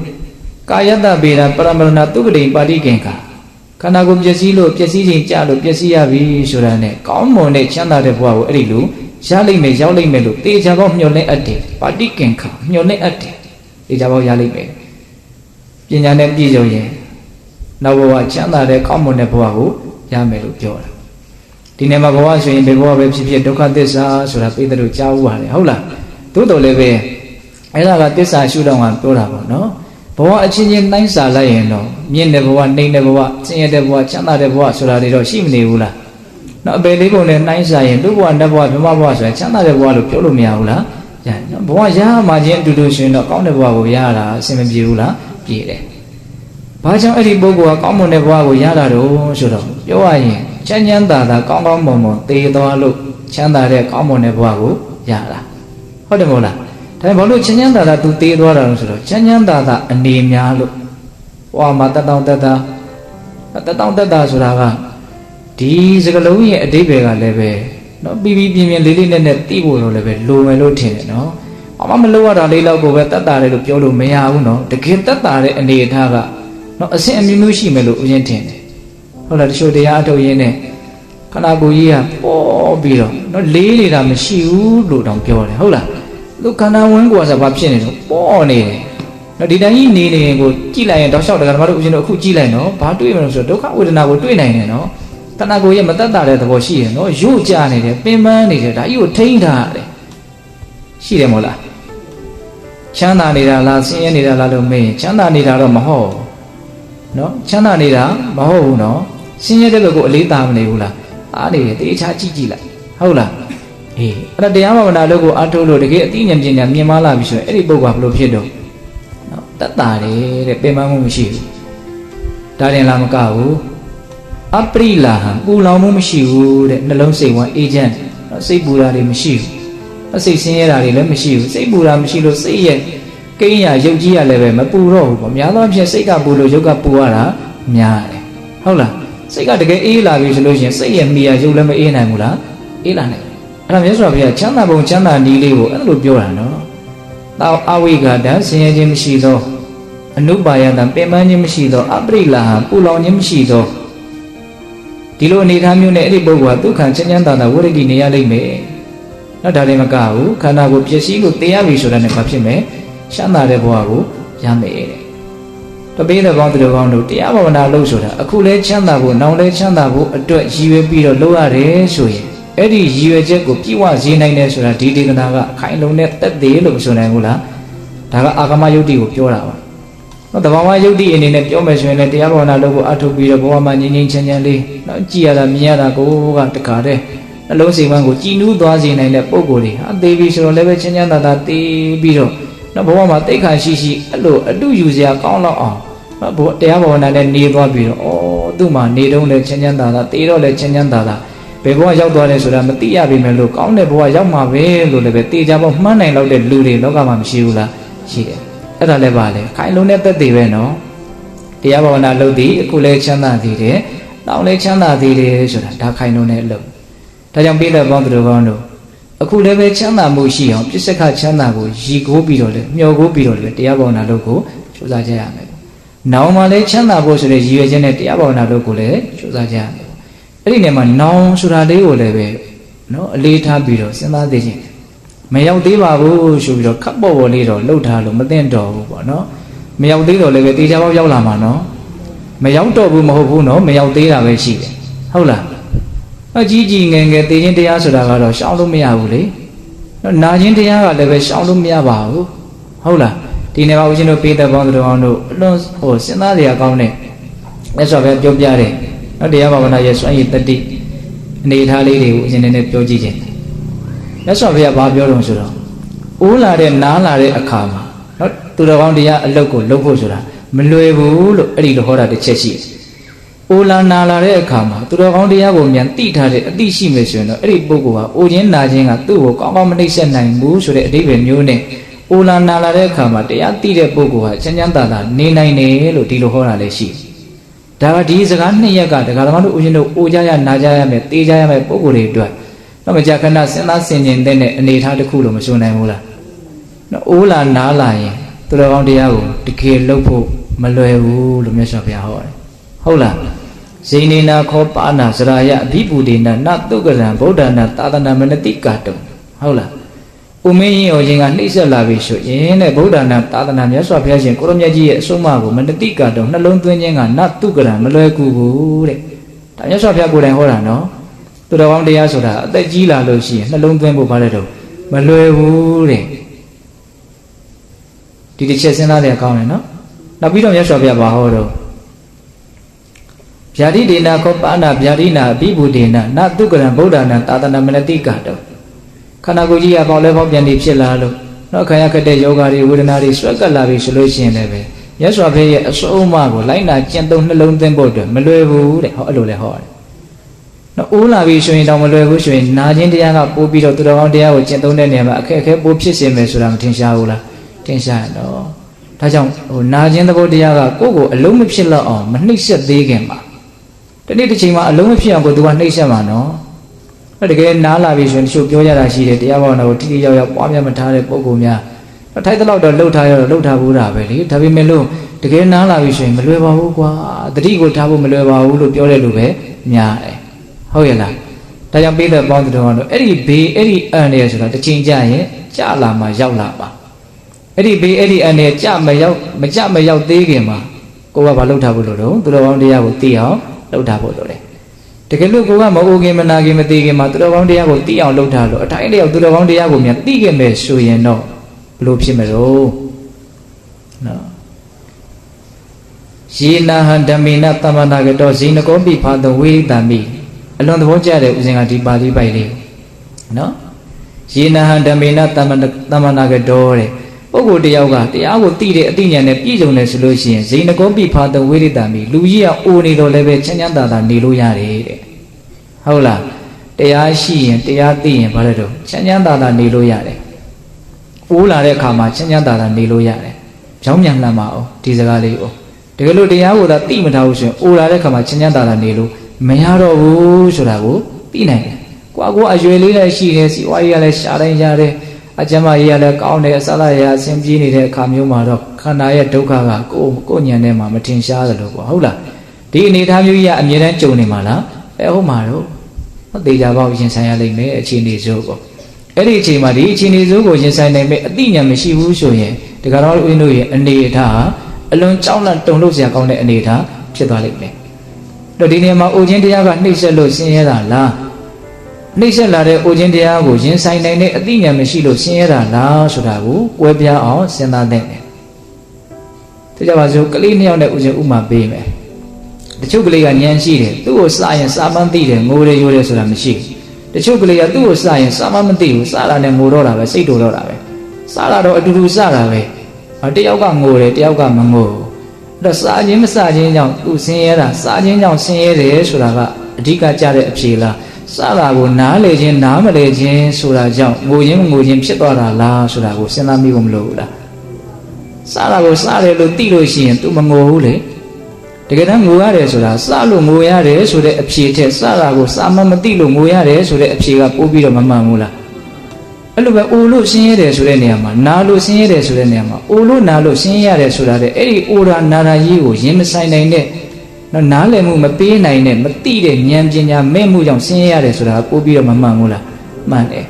ကာယတဗေဒပရမရဏသုကတိပါတိကင်္ခာခန္ဓာကိုယ်ပျက်စီးလို့ပျက်စီးခြင်းကြလို့ပျက်စီးရပြီဆိုတာနဲ့ကောင်းမွန်တဲ့ချမ်းသာတဲ့ဘဝကိုအဲ့ဒီလိုရလိမ့်မယ်ရောက်လိမ့်မယ်လို့တေချာပေါက်မျှော်လင့်အပ်တယ်ပါတိကင်္ခာမျှော်လင့်အပ်တယ်တေချာပေါက်ရလိမ့်မယ်ပညာနဲ့ပြည့်စုံရင်နောက်ဘဝချမ်းသာတဲ့ကောင်းမွန်တဲ့ဘဝကိုရမယ်လို့ပြောတာဒီနေ့မှာဘဝဆိုရင်ဘယ်ဘဝပဲဖြစ်ဖြစ်ဒုက္ခသစ္စာဆိုတာပိဿတို့ကြားဥပါတယ်ဟုတ်လားသို့တော်လည်းပဲအဲ့ဒါကသစ္စာရှုတော့ကပြောတာပေါ့နော်ဘဝအချင်းချင်းနှိုင်းစာလိုက်ရင်တော့မြင့်တဲ့ဘဝနှိမ့်တဲ့ဘဝဆင်းရဲတဲ့ဘဝချမ်းသာတဲ့ဘဝဆိုတာတွေတော့ရှိမနေဘူးလားနော်အပေလေးကုန်နဲ့နှိုင်းစာရင်ဒုဘဝနတ်ဘဝဗြဟ္မဘဝဆိုတာချမ်းသာတဲ့ဘဝလို့ပြောလို့မရဘူးလားရနော်ဘဝရမှချင်းအတူတူဆိုရင်တော့ကောင်းတဲ့ဘဝကိုရတာအဆင်မပြေဘူးလားပြေတယ်ဘာကြောင့်အဲ့ဒီပုဂ္ဂိုလ်ကကောင်းမွန်တဲ့ဘဝကိုရတာတော့ဆိုတော့ပြောရရင်ချမ်းချမ်းသာသာကောင်းကောင်းမွန်မွန်သေသွားလို့ချမ်းသာတဲ့ကောင်းမွန်တဲ့ဘဝကိုရတာဟုတ်တယ်မဟုတ်လားဒါပေမဲ့ဘာလို့ချမ်းချမ်းသာသာသူသေသွားတာလို့ဆိုတော့ချမ်းချမ်းသာသာအနေများလို့ဘဝမှာတတောင်တက်တာဆိုတာကဒီစကလုံးရဲ့အဓိပ္ပာယ်ကလည်းပဲနော်ပြီးပြင်းလေးလေးနဲ့သိဖို့တော့လည်းပဲလိုမယ်လို့ထင်တယ်နော်အမမလို့ရတာလေးလောက်ကိုပဲတတ်တာတယ်လို့ပြောလို့မရဘူးနော်တကယ်တတ်တာတဲ့အနေအထားကနော်အဆင့်အမျိုးမျိုးရှိမယ်လို့ဦးရင်ထင်တယ်ဟုတ်လားတချို့တရားအထုတ်ရင်းနဲ့ခန္ဓာကိုယ်ကြီးကပေါ်ပြီးတော့နော်လေးနေတာမရှိဘူးလို့တောင်ပြောတယ်ဟုတ်လားသူခန္ဓာဝင်ကိုယ်ဆိုဘာဖြစ်နေတော့ပေါ်နေတယ်နော်ဒီတိုင်းကြီးနေနေကိုကြည့်လိုက်ရင်တောက်လျှောက်တရားဓမ္မတို့ဦးရင်တို့အခုကြည့်လိုက်နော်ဘာတွေ့မလို့ဆိုတော့ဒုက္ခဝေဒနာကိုတွေ့နိုင်တယ်နော်ခန္ဓာကိုယ်ရဲ့မတတ်တာတဲ့သဘောရှိတယ်နော်ရုပ်ကြနေတယ်ပင်ပန်းနေတယ်ဒါကြီးကိုထိန်းထားရတယ်ရှိတယ်မဟုတ်လားချမ်းသာနေတာလားဆင်းရဲနေတာလားလို့မေးရင်ချမ်းသာနေတာတော့မဟုတ်နော်ချမ်းသာနေတာမဟုတ်ဘူးနော်ဆင်းရဲတဲ့ဘက်ကိုအလေးထားမနေဘူးလားအားနေတယ်တေချာကြည့်လိုက်ဟုတ်လားအေးအဲ့ဒါတရားဘာဝနာလို့ကိုအားထုတ်လို့တကယ်အသိဉာဏ်ပညာမြင်မလာပြီဆိုရင်အဲ့ဒီပုဂ္ဂိုလ်ကဘယ်လိုဖြစ်တော့နော်တတ်တာတယ်တဲ့ပင်ပန်းမှုမရှိဘူးဒါရင်လားမကဘူးအပရိလာဟံပူလောင်မှုမရှိဘူးတဲ့နှလုံးစိတ်ဝမ်းအေဂျင့်နော်စိတ်ပူတာတွေမရှိဘူးအစိတ်ဆင်းရဲတာတွေလည်းမရှိဘူးစိတ်ပူတာမရှိလို့စိတ်ရဲ့ကိန်းရရုပ်ကြီးရလည်းပဲမပူတော့ဘူးပေါ့များသောအားဖြင့်စိတ်ကပူလို့ရုပ်ကပူရတာများတယ်ဟုတ်လားစိတ်ကတကယ်အေးလာပြီဆိုလို့ရှိရင်စိတ်ရဲ့မိရရုပ်လည်းမအေးနိုင်ဘူးလားအေးလာနိုင်အဲ့ဒါမြတ်စွာဘုရားချမ်းသာပုံချမ်းသာနည်းလေးကိုအဲ့လိုပြောတာနော်တောအဝိဂတံဆင်းရဲခြင်းမရှိသောအနုပါယတံပင်ပန်းခြင်းမရှိသောအပရိလာဟံပူလောင်ခြင်းမရှိသောဒီလိုအနေထားမျိုးနဲ့အဲ့ဒီပုဂ္ဂိုလ်ကဒုက္ခချမ်းချမ်းသာသာဝိရဒိနေရလိမ့်မယ်နော်ဒါလည်းမကဘူးခန္ဓာကိုယ်ပျက်စီးလို့တေးရပြီဆိုတာနဲ့ဘာဖြစ်မယ်ချမ်းသာတဲ့ဘဝကိုရမယ်တဲ့တပည့်တော်ကောင်းသူတော်ကောင်းတို့တရားဘာဝနာလုပ်ဆိုတာအခုလဲချမ်းသာဖို့နောက်လဲချမ်းသာဖို့အတွက်ရည်ရွယ်ပြီးတော့လုပ်ရတယ်ဆိုရင် အဲ့ဒီရည်ရွယ်ချက်ကိုပြည့်ဝစေနိုင်တယ်ဆိုတာဒီဒေသနာကခိုင်လုံတဲ့တက်သေးလို့မဆိုနိုင်ဘူးလားဒါကအာဂမယုတ်တိကိုပြောတာပါနော်တဘာဝယုတ်တိအနေနဲ့ပြောမယ်ဆိုရင်လည်းတရားဘာဝနာလုပ်ကိုအထုတ်ပြီးတော့ဘဝမှာငြိမ်းငြိမ်းချမ်းချမ်းလေးနော်ကြည်ရတာမြင်ရတာကိုကတခါတည်းနှလုံးစိတ်ဝမ်းကိုကြည်နူးသွားစေနိုင်တဲ့ပုံကိုယ်တွေဟာသေပြီးဆိုတော့လည်းပဲချမ်းချမ်းသာသာသေပြီးတော့နော်ဘဝမှာတိတ်ခါရှိရှိအဲ့လိုအတုယူစရာကောင်းတော့အောင်နော်တရားဘာဝနာနဲ့နေသွားပြီးတော့ဩသူ့မှာနေတော့လည်းချမ်းချမ်းသာသာသေတော့လည်းချမ်းချမ်းသာသာဘယ်ဘဝရောက်သွားလဲဆိုတာမသိရပေမဲ့လို့ကောင်းတဲ့ဘဝရောက်မှာပဲလို့လည်းပဲတေချာပေါ့မှန်းနိုင်လောက်တဲ့လူတွေလောကမှာမရှိဘူးလားရှိတယ်အဲ့ဒါလည်းပါလေခိုင်လုံးတဲ့သက်သေပဲနော်တရားဘာဝနာလုပ်သည်အခုလည်းချမ်းသာသေးတယ်နောက်လည်းချမ်းသာသေးတယ်ဆိုတာဒါခိုင်လုံးတဲ့အလုပ်ဒါကြောင့်ပိဋကပေါင်းသူတို့ကောင်းတို့အခုလည်းပဲချမ်းသာမှုရှိအောင်ပြစ္ဆခချမ်းသာကိုရည်ကိုးပြီးတော့လေမျှော်ကိုးပြီးတော့လေတရားဘာဝနာလုပ်ကိုကြိုးစားကြရမယ်နောင်မှာလည်းချမ်းသာဖို့ဆိုတဲ့ရည်ရွယ်ချက်နဲ့တရားဘာဝနာလုပ်ကိုလည်းကြိုးစားကြရမယ်အဲ့ဒီနေရာမှာနောင်ဆိုတာလေးကိုလည်းပဲနော်အလေးထားပြီးတော့စဉ်းစားသိချင်းမရောက်သေးပါဘူးဆိုပြီးတော့ခပ်ပေါ်ပေါ်လေးတော့လှုပ်ထားလို့မသိတော့ဘူးပေါ့နော်မရောက်သေးတော့လည်းပဲတေချာပေါက်ရောက်လာမှာနော်မရောက်တော့ဘူးမဟုတ်ဘူးနော်မရောက်သေးတာပဲရှိတယ်ဟုတ်လားအကြီးကြီးငယ်ငယ်တေချင်းတရားဆိုတာကတော့ရှောင်လို့မရဘူးလေနော်နာချင်းတရားကလည်းပဲရှောင်လို့မရပါဘူးဟုတ်လားဒီနေ့မှာဦးဇင်းတို့ပေးတဲ့ပေါင်းသူတော်အောင်တို့အလွန်ဟိုစဉ်းစားစရာကောင်းတဲ့မြတ်စွာဘုရားပြောပြတဲ့နော်တရားဘာဝနာရဲ့စွမ်းရည်တတိအနေထားလေးတွေကိုအရင်နဲ့ပြောကြည့်ခြင်းမြတ်စွာဘုရားဘာပြောတော့ဆိုတော့အိုးလာတဲ့နားလာတဲ့အခါမှာနော်သူတော်ကောင်းတရားအလုပ်ကိုလုပ်ဖို့ဆိုတာမလွယ်ဘူးလို့အဲ့ဒီလိုဟောတာတစ်ချက်ရှိတယ်။အိုးလာနာလာတဲ့အခါမှာသူတော်ကောင်းတရားကိုမြန်သိထားတဲ့အသိရှိမယ်ဆိုရင်တော့အဲ့ဒီပုဂ္ဂိုလ်ဟာအိုခြင်းနာခြင်းကသူ့ကိုကောင်းကောင်းမနှိမ့်ဆက်နိုင်ဘူးဆိုတဲ့အဓိပ္ပာယ်မျိုးနဲ့အိုလာနာလာတဲ့အခါမှာတရားသိတဲ့ပုဂ္ဂိုလ်ဟာချမ်းချမ်းသာသာနေနိုင်တယ်လို့ဒီလိုဟောတာလည်းရှိတယ်။ဒါကဒီစကားနှစ်ရက်ကဒကာသမားတို့ဦးရှင်တို့အိုကြရနာကြရမယ်သိကြရမယ်ပုဂ္ဂိုလ်တွေအတွက်တော့မကြာခဏစဉ်းစားဆင်ခြင်တဲ့အနေအထားတစ်ခုလို့မဆိုနိုင်ဘူးလား။နော်အိုလာနာလာရင်သူတော်ကောင်းတရားကိုတကယ်လုပ်ဖို့မလွယ်ဘူးလို့မြတ်စွာဘုရားဟောတယ်။ဟုတ်လား။ဇိနေနာခောပါဏစရာယအဘိပုဒေနနတုကရံဗုဒ္ဓနာသာသနာမနတိကာတုဟုတ်လား။ဥမင်းရင်ဟောခြင်းကနှိမ့်ဆက်လာပြီဆိုရင်တဲ့ဗုဒ္ဓနာသာသနာမြတ်စွာဘုရားရှင်ကိုရမြတ်ကြီးရဲ့အဆုံးအမကိုမနတိကာတုနှလုံးသွင်းခြင်းကနတုကရံမလွယ်ကူဘူးတဲ့။ဒါမြတ်စွာဘုရားကိုယ်တိုင်ဟောတာနော်။သူတော်ကောင်းတရားဆိုတာအသက်ကြီးလာလို့ရှိရင်နှလုံးသွင်းဖို့ဘာလဲတော့မလွယ်ဘူးတဲ့။ဒီတစ်ချက်စဉ်းစားရကောင်းတယ်နော်။နောက်ပြီးတော့မြတ်စွာဘုရားဘာဟောတော့ဗျာတိဒေနာခောပါဏဗျာတိနာအဘိဗုဒေနနတုကရံဗုဒ္ဓနာသာသနာမနတိကာတုခန္ဓာကိုယ်ကြီးကပေါက်လဲပေါက်ပြန်နေဖြစ်လာလို့နောက်ခံရခက်တဲ့ယောဂါတွေဝေဒနာတွေဆွဲကပ်လာပြီဆိုလို့ရှိရင်လည်းပဲမြတ်စွာဘုရားရဲ့အစိုးအမကိုလိုက်နာကျင့်သုံးနှလုံးသွင်းဖို့အတွက်မလွယ်ဘူးတဲ့ဟောအဲ့လိုလဲဟောတယ်နော်အိုးလာပြီဆိုရင်တော့မလွယ်ဘူးဆိုရင်နာခြင်းတရားကပို့ပြီးတော့သူတော်ကောင်းတရားကိုကျင့်သုံးတဲ့နေရာမှာအခက်အခဲပို့ဖြစ်စေမယ်ဆိုတာမထင်ရှားဘူးလားထင်ရှားတော့ဒါကြောင့်ဟိုနာခြင်းသဘောတရားကကိုယ့်ကိုအလုံးမဖြစ်တော့အောင်မနှိမ့်ဆက်သေးခင်မှာတနေ့တစ်ချိန်မှာအလုံးမဖြစ်အောင်ကိုသူကနှိမ့်ဆက်မှာနော်အဲ့တကယ်နားလာပြီဆိုရင်တချို့ပြောကြတာရှိတယ်တရားဘောနာကိုတိတိယောက်ယောက်ပွားများမထားတဲ့ပုံကောင်များထိုက်တဲ့လောက်တော့လှုပ်ထားရတော့လှုပ်ထားဘူးတာပဲလေဒါပေမဲ့လို့တကယ်နားလာပြီဆိုရင်မလွယ်ပါဘူးကွာတတိကိုထားဖို့မလွယ်ပါဘူးလို့ပြောတဲ့လူပဲများတယ်ဟုတ်ရဲ့လားဒါကြောင့်ပေးတဲ့ပေါင်းသူတော်ကတော့အဲ့ဒီဘေးအဲ့ဒီအန်ရယ်ဆိုတာတစ်ချိန်ကြာရင်ကြာလာမှရောက်လာပါအဲ့ဒီဘေးအဲ့ဒီအန်ရယ်ကြာမရောက်သေးခင်မှာကိုကဘာလှုပ်ထားဖို့လို့တော့သူတော်ကောင်းတရားကိုသိအောင်လှုပ်ထားဖို့လို့လေတကယ်လို့ကိုကမဟုတ်ခင်မနာခင်မသိခင်မှာသူတော်ကောင်းတရားကိုသိအောင်လုပ်ထားလို့အတိုင်းတယောက်သူတော်ကောင်းတရားကိုမြန်သိခဲ့မယ်ဆိုရင်တော့ဘလို့ဖြစ်မလို့နော်ယေနာဟံဓမ္မေနသမဏဂတောဇိနကောပိဖာတဝေတံမိအလွန်သဘောကျတဲ့ဥစဉ်ကဒီပါဠိပိုက်လေးနော်ယေနာဟံဓမ္မေနသမဏဂတောတဲ့ပုဂ္ဂိုလ်တယောက်ကတရားကိုသိတဲ့အသိဉာဏ်နဲ့ပြည့်စုံတယ်ဆိုလို့ရှိရင်ဇိနကောပိဖာတဝေတံမိလူကြီးကအိုနေတော့လည်းပဲချမ်းချမ်းသာသာနေလို့ရတယ်တဲ့ဟုတ်လားတရားရှိရင်တရားသိရင်ဘာလဲတော့ချမ်းချမ်းသာသာနေလို့ရတယ်။အိုးလာတဲ့အခါမှာချမ်းချမ်းသာသာနေလို့ရတယ်။ကြောင်းမြန်လှမ်းပါအောင်ဒီစကားလေးကိုတကယ်လို့တရားကိုသာသိမထားဘူးဆိုရင်အိုးလာတဲ့အခါမှာချမ်းချမ်းသာသာနေလို့မရတော့ဘူးဆိုတာကိုသိနိုင်တယ်။ကိုကအရွယ်လေးလည်းရှိတယ်စီဝါကြီးကလည်းရှားတိုင်းရတယ်အကျမ်းမကြီးကလည်းကောင်းတယ်အစလာရအဆင်ပြေနေတဲ့အခါမျိုးမှာတော့ခန္ဓာရဲ့ဒုက္ခကကိုညံထဲမှာမထင်ရှားသလိုပေါ့ဟုတ်လားဒီအနေအထားမျိုးကြီးကအမြဲတမ်းကြုံနေမှာလားဟုတ်မှာတော့သေချာပေါက်ရင်ဆိုင်ရလိမ့်မယ်အခြေအနေစိုးကိုအဲ့ဒီအချိန်မှာဒီအခြေအနေစိုးကိုရင်ဆိုင်နိုင်မဲ့အသိဉာဏ်မရှိဘူးဆိုရင်ဒီကတော့ဦးတို့ရဲ့အနေအထားဟာအလွန်ကြောက်လန့်တုန်လှုပ်စရာကောင်းတဲ့အနေအထားဖြစ်သွားလိမ့်မယ်။အဲ့ဒီနေရာမှာအိုခြင်းတရားကနှိမ့်ဆက်လို့ဆင်းရဲတာလား နှိမ့်ဆက်လာတဲ့အိုခြင်းတရားကိုရင်ဆိုင်နိုင်တဲ့အသိဉာဏ်မရှိလို့ဆင်းရဲတာလားဆိုတာကိုကွဲပြားအောင်စဉ်းစားသင့်တယ်။ဒါကြောင့်ပါဆိုကလေးနှစ်ယောက်နဲ့ဥစဉ်ဥမာပေးမယ်။တချို့ကလေးကဉာဏ်ရှိတယ်သူ့ကိုစရင်စာမှန်းသိတယ်ငိုတယ်ရိုးတယ်ဆိုတာမရှိဘူး။တချို့ကလေးကသူ့ကိုစရင်စာမှန်းမသိဘူးစတာနဲ့ငိုတော့တာပဲစိတ်တူတော့တာပဲ။စတာတော့အတူတူစတာပဲ။တယောက်ကငိုတယ်တယောက်ကမငိုဘူး။အဲ့တော့စာခြင်းမစခြင်းကြောင့်သူဆင်းရဲတာစာခြင်းကြောင့်ဆင်းရဲတယ်ဆိုတာကအဓိကကြတဲ့အဖြေလား။စတာကိုနားလေခြင်းနားမလေခြင်းဆိုတာကြောင့်ငိုခြင်းမငိုခြင်းဖြစ်သွားတာလားဆိုတာကိုစဉ်းစားမိဖို့မလိုဘူးလား။စတာကိုစတယ်လို့သိလို့ရှိရင် तू မငိုဘူးလေတကယ်တမ်းငိုရတယ်ဆိုတာစလို့ငိုရတယ်ဆိုတဲ့အဖြေထက်စတာကိုစာမသိလို့ငိုရတယ်ဆိုတဲ့အဖြေကပို့ပြီးတော့မမှန်ဘူးလားအဲ့လိုပဲအိုလို့ဆင်းရဲတယ်ဆိုတဲ့နေရာမှာနာလို့ဆင်းရဲတယ်ဆိုတဲ့နေရာမှာအိုလို့နာလို့ဆင်းရဲရတယ်ဆိုတာတဲ့အဲ့ဒီအိုရာနာရာကြီးကိုရင်မဆိုင်နိုင်တဲ့နော်နားလည်မှုမပေးနိုင်တဲ့မသိတဲ့ဉာဏ်ပညာမဲ့မှုကြောင့်ဆင်းရဲရတယ်ဆိုတာပို့ပြီးတော့မမှန်ဘူးလားမှန်တယ်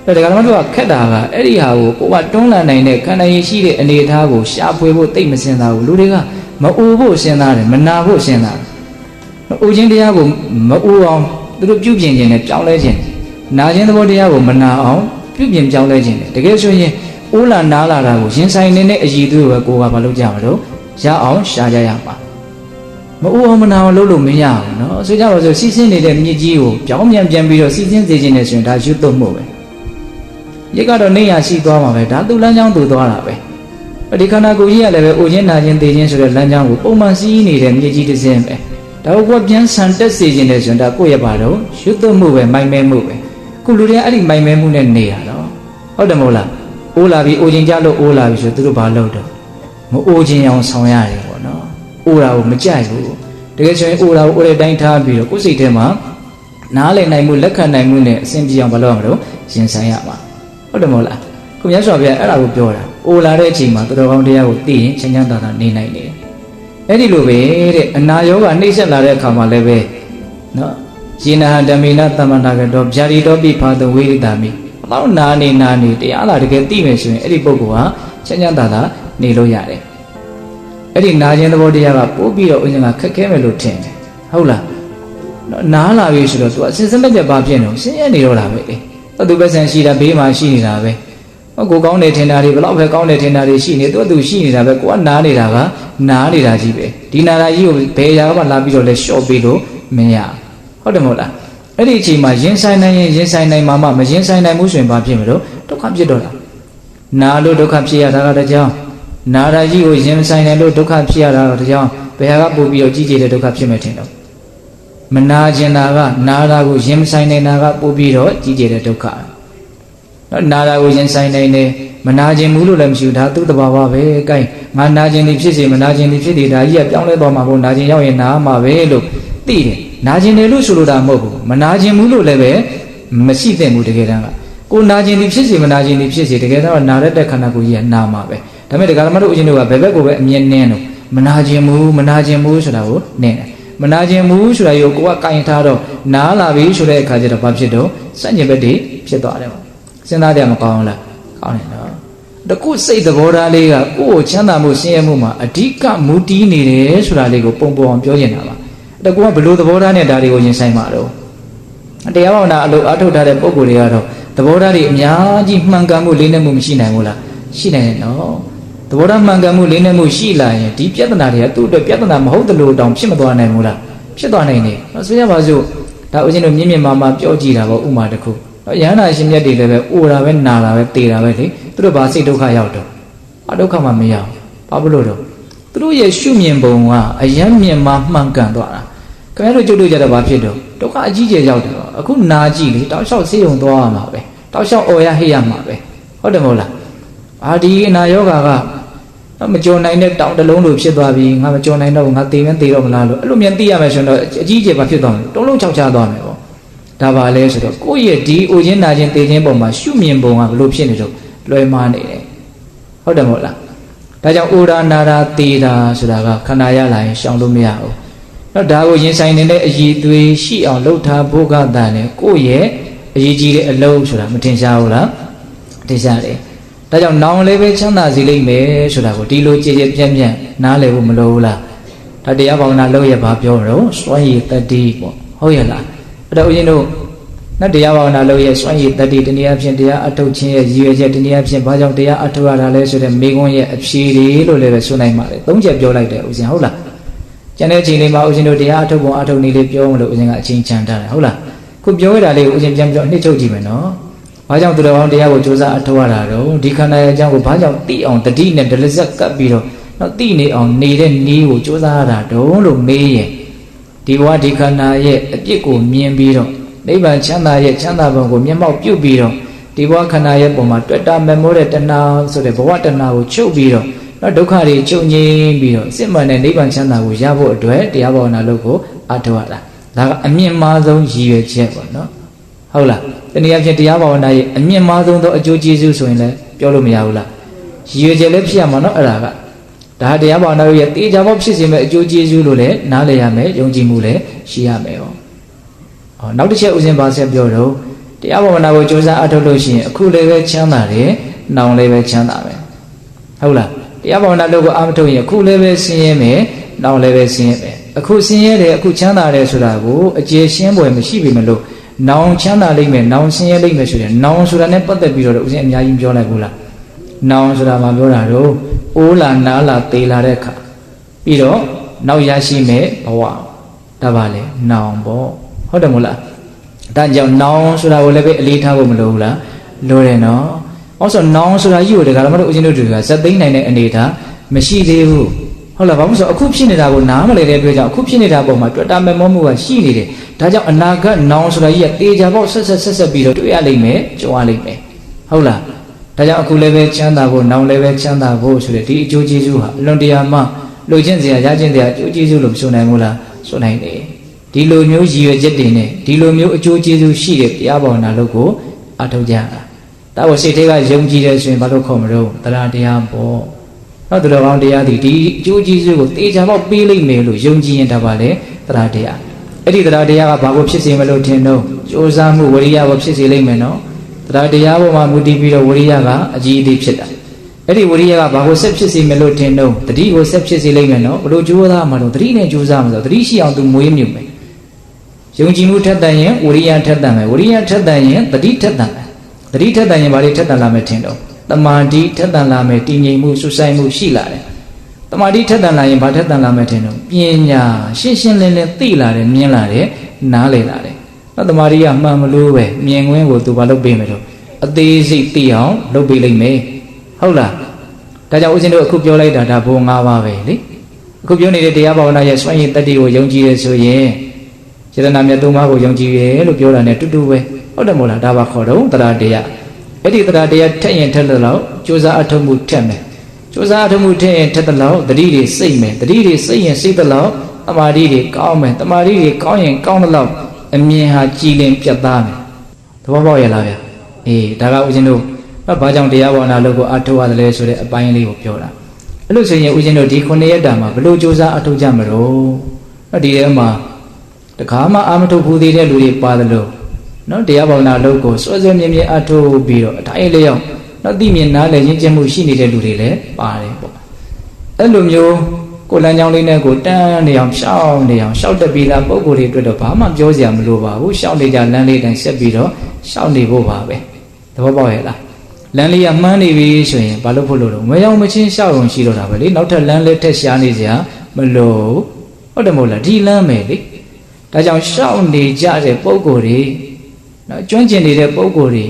အဲ့ဒါကမှတော့ခက်တာကအဲ့ဒီဟာကိုကိုကတွန်းလှန်နိုင်တဲ့ခန္ဓာရည်ရှိတဲ့အနေအထားကိုရှာဖွေဖို့သိမစင်တာဘူးလူတွေကမအိုဖို့စဉ်းစားတယ်မနာဖို့စဉ်းစားတယ်အိုခြင်းတရားကိုမအိုအောင်သူတို့ပြုပြင်ခြင်းနဲ့ပြောင်းလဲခြင်းနာခြင်းသဘောတရားကိုမနာအောင်ပြုပြင်ပြောင်းလဲခြင်းတကယ်ဆိုရင်အိုးလာနားလာတာကိုရင်ဆိုင်နေတဲ့အည်သူပဲကိုကဘာလုပ်ကြမလို့ရအောင်ရှာကြရမှာမအိုအောင်မနာအောင်လုပ်လို့မရဘူးเนาะဆိုကြပါစို့စီးဆင်းနေတဲ့မြစ်ကြီးကိုပြောင်းပြန်ပြန်ပြီးတော့စီးဆင်းစေခြင်းနဲ့ဆိုရင်ဒါရွတ်သွတ်မှုပဲရိတ်ကတော့နေရရှိသွားမှာပဲဒါသူ့လမ်းကြောင်းသူသွားတာပဲဒီခန္ဓာကိုယ်ကြီးကလည်းပဲအိုခြင်းနာခြင်းသိခြင်းဆိုတဲ့လမ်းကြောင်းကိုပုံမှန်စီးနေတဲ့မြေကြီးတစ်စင်းပဲဒါကိုပြန်ဆန်တက်စေခြင်းနဲ့ဆိုရင်ဒါကိုယ့်ရဲ့ပါတော့ရွတ်သွတ်မှုပဲမိုင်မဲမှုပဲခုလူတွေကအဲ့ဒီမိုင်မဲမှုနဲ့နေရတော့ဟုတ်တယ်မဟုတ်လားအိုးလာပြီးအိုခြင်းကြလို့အိုးလာပြီးဆိုသူတို့ဘာလုပ်တော့မအိုခြင်းအောင်ဆောင်ရတယ်ပေါ့နော်အိုးတာကိုမကြိုက်ဘူးတကယ်ဆိုရင်အိုးတာကိုအိုးတဲ့အတိုင်းထားပြီးတော့ကိုယ်စိတ်ထဲမှာနားလည်နိုင်မှုလက်ခံနိုင်မှုနဲ့အစဉ်ပြေအောင်ဘာလုပ်ရမလို့ရင်ဆိုင်ရမှာဟုတ်တယ်မဟုတ်လားခုမြတ်စွာဘုရားအဲ့ဒါကိုပြောတာအိုလာတဲ့အချိန်မှာတော်ကောင်းတရားကိုသိရင်ချမ်းချမ်းသာသာနေနိုင်တယ်အဲ့ဒီလိုပဲတဲ့အနာယောဂနှိမ့်ဆက်လာတဲ့အခါမှာလည်းပဲနော်ယေနဟဓမ္မေနသမ္မန္တာကတော့ဗျာဒီတော်ပိဖာတဝိရိတာမိအတော့နာနေတရားလာတကယ်သိမယ်ဆိုရင်အဲ့ဒီပုဂ္ဂိုလ်ဟာချမ်းချမ်းသာသာနေလို့ရတယ်အဲ့ဒီနာခြင်းသဘောတရားကပို့ပြီးတော့ဥစဉ်ကခက်ခဲမယ်လို့ထင်တယ်ဟုတ်လားနားလာပြီဆိုတော့ तू အစဉ်စမဲ့ပြပါဖြစ်နေဆင်းရဲနေတော့တာပဲလေသူပဲဆန်ရှိတာဘေးမှာရှိနေတာပဲကိုကောင်းတယ်ထင်တာတွေဘလောက်ပဲကောင်းတယ်ထင်တာတွေရှိနေသူရှိနေတာပဲကိုကနားနေတာကနားနေတာကြီးပဲဒီနာတာကြီးကိုဘယ်ရာကမှလာပြီးတော့လဲရှော့ပေးလို့မရဟုတ်တယ်မဟုတ်လားအဲ့ဒီအချိန်မှာရင်ဆိုင်နိုင်ရင်ရင်ဆိုင်နိုင်မှာမရင်ဆိုင်နိုင်မှုဆိုရင်ဘာဖြစ်မလို့ဒုက္ခဖြစ်တော့တာနာလို့ဒုက္ခဖြစ်ရတာကတကြောင်နာတာကြီးကိုရင်ဆိုင်နိုင်လို့ဒုက္ခဖြစ်ရတာကတကြောင်ဘယ်ဟာကပို့ပြီးတော့ကြီးကျယ်တဲ့ဒုက္ခဖြစ်မယ်ထင်တော့မနာကျင်တာကနာတာကိုရင်ဆိုင်နိုင်တာကပို့ပြီးတော့ကြီးကျယ်တဲ့ဒုက္ခနော်နာတာကိုရင်ဆိုင်နိုင်တယ်မနာခြင်းဘူးလို့လည်းမရှိဘူးဒါသူ့တဘာဝပဲ။ကိုင်းငါနာခြင်းဒီဖြစ်စေမနာခြင်းဒီဖြစ်တယ်ဒါကြီးကပြောင်းလဲသွားမှာပေါ့နာခြင်းရောက်ရင်နာမှာပဲလို့သိတယ်။နာခြင်းတယ်လို့ဆိုလိုတာမဟုတ်ဘူး။မနာခြင်းဘူးလို့လည်းပဲမရှိသင့်ဘူးတကယ်တမ်းကကိုနာခြင်းဒီဖြစ်စေမနာခြင်းဒီဖြစ်စေတကယ်တော့နာတဲ့ခန္ဓာကိုယ်ကြီးကနာမှာပဲ။ဒါပေမဲ့ဒကာဓမ္မတို့အချင်းတို့ကဘယ်ဘက်ကိုပဲအမြင်နင်းလို့မနာခြင်းဘူးဆိုတာကိုနင်းတယ်။မနာခြင်းဘူးဆိုတာကိုကိုကကင်ထားတော့နားလာပြီဆိုတဲ့အခါကျတော့ဘာဖြစ်တော့စัญญဘက်တွေဖြစ်သွားတယ်ပေါ့။စဉ်းစားကြမကောင်းလား။ကောင်းတယ်နော်။တကုစိတ်သဘောထားလေးကကိုယ်ကိုချမ်းသာမှုဆင်းရဲမှုမှာအဓိကမူတည်နေတယ်ဆိုတာလေးကိုပုံပေါ်အောင်ပြောနေတာပါ။တကုကဘလို့သဘောထားနဲ့ဒါတွေကိုရင်ဆိုင်မှာတော့တရားဘာဝနာအလုပ်အားထုတ်ထားတဲ့ပုံကိုယ်တွေကတော့သဘောထားတွေအများကြီးမှန်ကန်မှုလေးနဲ့မှုမရှိနိုင်ဘူးလား။ရှိနိုင်တယ်နော်။သဘောထားမှန်ကန်မှုလေးနဲ့မှုရှိလာရင်ဒီပြဿနာတွေကသူ့အတွက်ပြဿနာမဟုတ်သလိုတောင်ဖြစ်မသွားနိုင်ဘူးလား။ဖြစ်သွားနိုင်တယ်။ဆိုရပါစို့ဒါဦးဇင်းတို့မြင့်မြင့်မာမာပြောကြည့်တာပေါ့ဥမာတစ်ခုရဟန္တာရှင်မြတ်တွေလည်းပဲအိုတာပဲနာတာပဲတေတာပဲလေသူတို့ဘာစိတ်ဒုက္ခရောက်တော့ဘာဒုက္ခမှမရောက်ဘာဖြစ်လို့တော့သူတို့ရဲ့ရှုမြင်ပုံကအယမ်းမြင်မှမှန်ကန်သွားတာခင်ဗျားတို့ကြုတ်တို့ကြတော့ဘာဖြစ်တော့ဒုက္ခအကြီးကျယ်ရောက်တယ်အခုနာကြည့်လေတောက်လျှောက်ဆေးရုံသွားရမှာပဲတောက်လျှောက်အော်ရဟိရမှာပဲဟုတ်တယ်မဟုတ်လားအာဒီအနာယောဂါကမကြုံနိုင်တဲ့တောင်တလုံးလိုဖြစ်သွားပြီငါမကြုံနိုင်တော့ငါသေမသေးတော့မလားလို့အဲ့လိုမြန်သိရမယ်ဆိုတော့အကြီးကျယ်ဘာဖြစ်သွားမလဲတုံးလုံးချောက်ချသွားမယ်ပေါ့ဒါပါလဲဆိုတော့ကိုယ့်ရဲ့ဒီအိုခြင်းနာခြင်းသေခြင်းပုံမှာရှုမြင်ပုံကဘလို့ဖြစ်နေတော့လွယ်မှားနေတယ်ဟုတ်တယ်မဟုတ်လားဒါကြောင့်အိုရာနာရာသေတာဆိုတာကခန္ဓာရလာရင်ရှောင်လို့မရဘူးတော့ဒါကိုရင်ဆိုင်နေတဲ့အည်သွေးရှိအောင်လှုပ်ထားဖို့ကတန်လေကိုယ့်ရဲ့အရေးကြီးတဲ့အလုပ်ဆိုတာမထင်ရှားဘူးလားထင်ရှားတယ်ဒါကြောင့်နောင်လည်းပဲချမ်းသာစေလိမ့်မယ်ဆိုတာကိုဒီလိုကြည်ကြည်ပြန့်ပြန့်နားလည်ဖို့မလိုဘူးလားဒါတရားဘာဝနာလုပ်ရပါပြောတော့စွန့်ရည်တတိပေါ့ဟုတ်ရဲ့လားအဲ့တော့ဦးဇင်းတို့ နော်တရားဘာဝနာလုပ်ရဲ့စွန့်ရည်တတိတနည်းအားဖြင့်တရားအထုတ်ခြင်းရဲ့ရည်ရွယ်ချက်တနည်းအားဖြင့်ဘာကြောင့်တရားအထုတ်ရတာလဲဆိုတဲ့မိဂုံးရဲ့အဖြေတွေလို့လည်းပဲဆိုနိုင်ပါတယ်၃ချက်ပြောလိုက်တယ်ဦးဇင်းဟုတ်လားကျန်တဲ့အချိန်လေးမှာဦးဇင်းတို့တရားအထုတ်ပုံအထုတ်နည်းလေးပြောမလို့ဦးဇင်းကအချိန်ချန်ထားတယ်ဟုတ်လားခုပြောရတာလေးကိုဦးဇင်းပြန်ပြောအနှစ်ချုပ်ကြည့်မယ်နော်ဘာကြောင့်သူတော်ကောင်းတရားကိုကြိုးစားအထောက်ရတာတော့ဒီခန္ဓာရဲ့အကြောင်းကိုဘာကြောင့်သိအောင်တတိနဲ့ဒလဇက်ကပ်ပြီးတော့နော်သိနေအောင်နေတဲ့နည်းကိုကြိုးစားရတာတော့လို့မေးရင်ဒီဘဝဒီခန္ဓာရဲ့အပြစ်ကိုမြင်ပြီးတော့နိဗ္ဗာန်ချမ်းသာရဲ့ချမ်းသာပုံကိုမျက်မှောက်ပြုပြီးတော့ဒီဘဝခန္ဓာရဲ့ပုံမှာတွေ့တာမမိုးတဲ့တဏှာဆိုတဲ့ဘဝတဏှာကိုချုပ်ပြီးတော့နော်ဒုက္ခတွေချုပ်ငြိမ်းပြီးတော့စစ်မှန်တဲ့နိဗ္ဗာန်ချမ်းသာကိုရဖို့အတွက်တရားဘာဝနာလုပ်ကိုအထောက်ရတာဒါကအမြင့်မားဆုံးရည်ရွယ်ချက်ပေါ့နော်ဟုတ်လားတနည်းအားဖြင့်တရားဘာဝနာရဲ့အမြင့်မားဆုံးသောအကျိုးကျေးဇူးဆိုရင်လည်းပြောလို့မရဘူးလားရည်ရွယ်ချက်လည်းဖြစ်ရမှာနော်အဲ့ဒါကဒါတရားဘာဝနာရဲ့တေချာပေါက်ဖြစ်စေမဲ့အကျိုးကျေးဇူးလို့လည်းနားလည်ရမယ်ယုံကြည်မှုလည်းရှိရမယ်ဟောနောက်တစ်ချက်ဦးဇင်းပါဆက်ပြောတော့တရားဘာဝနာကိုကြိုးစားအထောက်လို့ရှိရင်အခုလည်းပဲချမ်းသာတယ်နောင်လည်းပဲချမ်းသာပဲဟုတ်လားတရားဘာဝနာလုပ်ကိုအာမထုတ်ရင်အခုလည်းပဲဆင်းရဲမယ်နောင်လည်းပဲဆင်းရဲမယ်အခုဆင်းရဲတယ်အခုချမ်းသာတယ်ဆိုတာကိုအကျေရှင်းပွဲမရှိပြီမလို့နောင်ချမ်းသာလိမ့်မယ်နောင်ဆင်းရဲလိမ့်မယ်ဆိုရင်နောင်ဆိုတာနဲ့ပတ်သက်ပြီးတော့ဦးဇင်းအများကြီးပြောလိုက်ဘူးလားနောင်ဆိုတာမှပြောတာတော့အိုးလာနားလာသေလာတဲ့အခါပြီးတော့နောက်ရရှိမယ်ဘဝဒါပါလေနောင်ပေါ့ဟုတ်တယ်မို့လားဒါကြောင့်နောင်ဆိုတာကိုလည်းပဲအလေးထားဖို့မလိုဘူးလားလိုတယ်နော်အော်ဆိုနောင်ဆိုတာကြီးကိုတကယ်တော့ဦးဇင်းတို့တွေကဇက်သိမ့်နိုင်တဲ့အနေထားမရှိသေးဘူးဟုတ်လားဘာလို့ဆိုအခုဖြစ်နေတာကိုနားမလည်တဲ့အတွက်ကြောင့်အခုဖြစ်နေတာပုံမှာတွေ့တာမဲ့မောမှုကရှိနေတယ်ဒါကြောင့်အနာဂတ်နောင်ဆိုတာကြီးကတေချာပေါက်ဆက်ပြီးတော့တွေ့ရလိမ့်မယ်ကြုံရလိမ့်မယ်ဟုတ်လားဒါကြောင့်အခုလည်းပဲချမ်းသာဖို့နောင်လည်းပဲချမ်းသာဖို့ဆိုတဲ့ဒီအကျိုးကျေးဇူးဟာအလွန်တရာမှလိုချင်စရာရခြင်းစရာအကျိုးကျေးဇူးလို့မဆိုနိုင်ဘူးလားဆိုနိုင်တယ်ဒီလိုမျိုးရည်ရွယ်ချက်တွေနဲ့ဒီလိုမျိုးအကျိုးကျေးဇူးရှိတဲ့တရားဘာဝနာလုပ်ကိုအထောက်ကြတာဒါကိုစိတ်ထဲကယုံကြည်တယ်ဆိုရင်ဘာလို့ခေါ်မလို့တရားတရားပေါ့နော်သူတော်ကောင်းတရားဒီအကျိုးကျေးဇူးကိုတေချာပေါက်ပေးလိမ့်မယ်လို့ယုံကြည်ရင်ဒါပါလေတရားတရားအဲ့ဒီတရားတရားကဘာကိုဖြစ်စေမလို့ထင်တော့ကြိုးစားမှုဝိရိယကိုဖြစ်စေလိမ့်မယ်နော်တရားတရားပေါ်မှာမူတည်ပြီးတော့ဝိရိယကအကြီးအသေးဖြစ်တာအဲ့ဒီဝိရိယကဘာကိုဆက်ဖြစ်စေမလို့ထင်တော့တတိကိုဆက်ဖြစ်စေလိမ့်မယ်နော်ဘလို့ကြိုးစားမှတော့တတိနဲ့ကြိုးစားမှာဆိုတတိရှိအောင်သူမွေးမြူမယ်ယုံကြည်မှုထက်သန်ရင်ဝိရိယထက်သန်မယ်ဝိရိယထက်သန်ရင်တတိထက်သန်မယ်တတိထက်သန်ရင်ဘာတွေထက်သန်လာမယ်ထင်တော့တမာတိထက်သန်လာမယ်တည်ငြိမ်မှုစွဆိုင်မှုရှိလာတယ်တမာတိထက်သန်လာရင်ဘာထက်သန်လာမယ်ထင်တော့ပညာရှင်းရှင်းလင်းလင်းသိလာတယ်မြင်လာတယ်နားလည်လာတယ်နော်တမာတိကမှန်မလို့ပဲမြင်ကွင်းကိုသူဘာလုပ်ပေးမယ်တော့အသေးစိတ်သိအောင်လုပ်ပေးလိမ့်မယ်ဟုတ်လားဒါကြောင့်ဦးဇင်းတို့အခုပြောလိုက်တာဒါဘုံ၅ပါးပဲလေအခုပြောနေတဲ့တရားဘာဝနာရဲ့စွန့်ရည်တတ္တိကိုယုံကြည်ရဆိုရင်စေတနာမြတ်သုံးပါးကိုယုံကြည်ရလို့ပြောတာ ਨੇ တူတူပဲဟုတ်တယ်မို့လားဒါပါခေါ်တော့တရားတရားအဲ့ဒီတရားတရားထက်ရင်ထက်လို့ကြိုးစားအထောက်မှုထက်မယ်ကြိုးစားအထောက်မှုထက်ရင်ထက်တော့တတိတွေစိတ်မယ်တတိတွေစိတ်ရင်စိတ်တော့တမာတိတွေကောင်းမယ်တမာတိတွေကောင်းရင်ကောင်းတော့အမြင်ဟာကြည်လင်ပြတ်သားမယ်သဘောပေါက်ရလားဗျာအေးဒါကဦးဇင်းတို့ဘာကြောင့်တရားဘာဝနာလုပ်ကိုအထောက်ရတယ်လဲဆိုတဲ့အပိုင်းလေးကိုပြောတာအဲ့လို့ဆိုရင်ဦးဇင်းတို့ဒီ9ရက်တာမှာဘယ်လိုကြိုးစားအထောက်ကြမလို့ဒီထဲမှာတခါမှအာမထုတ်ဘူးသေးတဲ့လူတွေပါတယ်လို့နော်တရားဘာဝနာလုပ်ကိုစွဲစွဲမြဲမြဲအထောက်ပြီးတော့အတိုင်းလေးရောက်နော်သိမြင်နားလည်ရင်းကျက်မှုရှိနေတဲ့လူတွေလည်းပါတယ်ပေါ့အဲ့လိုမျိုးကိုလမ်းကြောင်းလေးနဲ့ကိုတန်းနေအောင်ရှောက်နေအောင်ရှောက်တက်ပြီးသားပုံကိုယ်တွေအတွက်တော့ဘာမှပြောစရာမလိုပါဘူးရှောက်နေကြလမ်းလေးတိုင်းဆက်ပြီးတော့ရှောက်နေဖို့ပါပဲသဘောပေါက်ရဲ့လားလမ်းလေးကမှန်းနေပြီဆိုရင်ဘာလို့ဖို့လို့တော့မရောက်မချင်းရှောက်ရုံရှိတော့တာပဲလေနောက်ထပ်လမ်းလေးထက်ရှားနေစရာမလိုဟုတ်တယ်မဟုတ်လားဒီလမ်းမယ်လေဒါကြောင့်ရှောက်နေကြတဲ့ပုံကိုယ်တွေနော်ကျွမ်းကျင်နေတဲ့ပုံကိုယ်တွေ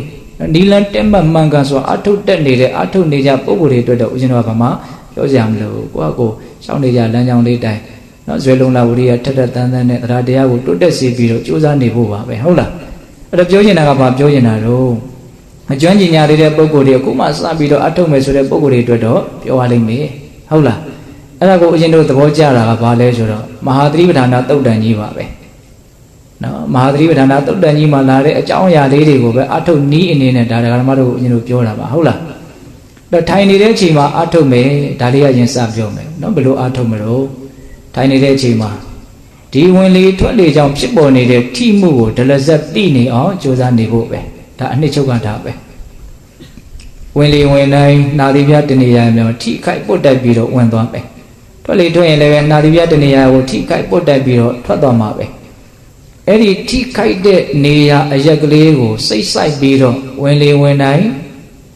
နီလန်တက်မှတ်မှန်ကန်ဆိုအထုတ်တက်နေတဲ့အထုတ်နေကြပုံကိုယ်တွေအတွက်တော့ဦးဇင်းတော်ကဘာမှပြောစရာမလိုကိုယ့်အကိုရှောက်နေကြလမ်းကြောင်းလေးတိုင်းနော်ဇွဲလုံးလာဝိရိယထက်ထက်တန်းတန်းနဲ့တရားတရားကိုတိုးတက်စေပြီးတော့ကြိုးစားနေဖို့ပါပဲဟုတ်လားအဲ့တော့ပြောချင်တာကဘာပြောချင်တာတော့အကျွမ်းကျင်ညာလေးတဲ့ပုံကိုယ်တွေအခုမှစပြီးတော့အထုတ်မယ်ဆိုတဲ့ပုံကိုယ်တွေအတွက်တော့ပြောရလိမ့်မယ်ဟုတ်လားအဲ့ဒါကိုဦးဇင်းတို့သဘောကျတာကဘာလဲဆိုတော့မဟာသတိပဋ္ဌာန်သုတ်တန်ကြီးပါပဲနော်မဟာသတိပဋ္ဌာန်သုတ်တန်ကြီးမှာလာတဲ့အကြောင်းအရာလေးတွေကိုပဲအထုတ်နီးအနေနဲ့ဒါဓမ္မတို့ဦးဇင်းတို့ပြောတာပါဟုတ်လားတော့ထိုင်နေတဲ့အချိန်မှာအထုတ်မယ်ဒါလေးကရင်စပြောမယ်နော်ဘယ်လိုအထုတ်မလို့ထိုင်နေတဲ့အချိန်မှာဒီဝင်လေထွက်လေကြောင့်ဖြစ်ပေါ်နေတဲ့ထိမှုကိုဒလဇက်သိနေအောင်ကြိုးစားနေဖို့ပဲဒါအနှစ်ချုပ်ကတာပဲဝင်လေဝင်တိုင်းနာသီပြတနေရာမျိုးထိခိုက်ပုတ်တက်ပြီးတော့ဝင်သွားပဲထွက်လေထွက်ရင်လည်းနာသီပြတနေရာကိုထိခိုက်ပုတ်တက်ပြီးတော့ထွက်သွားမှာပဲ အဲ့ဒီထိခိုက်တဲ့နေရာအရက်ကလေးကိုစိတ်ဆိုင်ပြီးတော့ဝင်လေဝင်တိုင်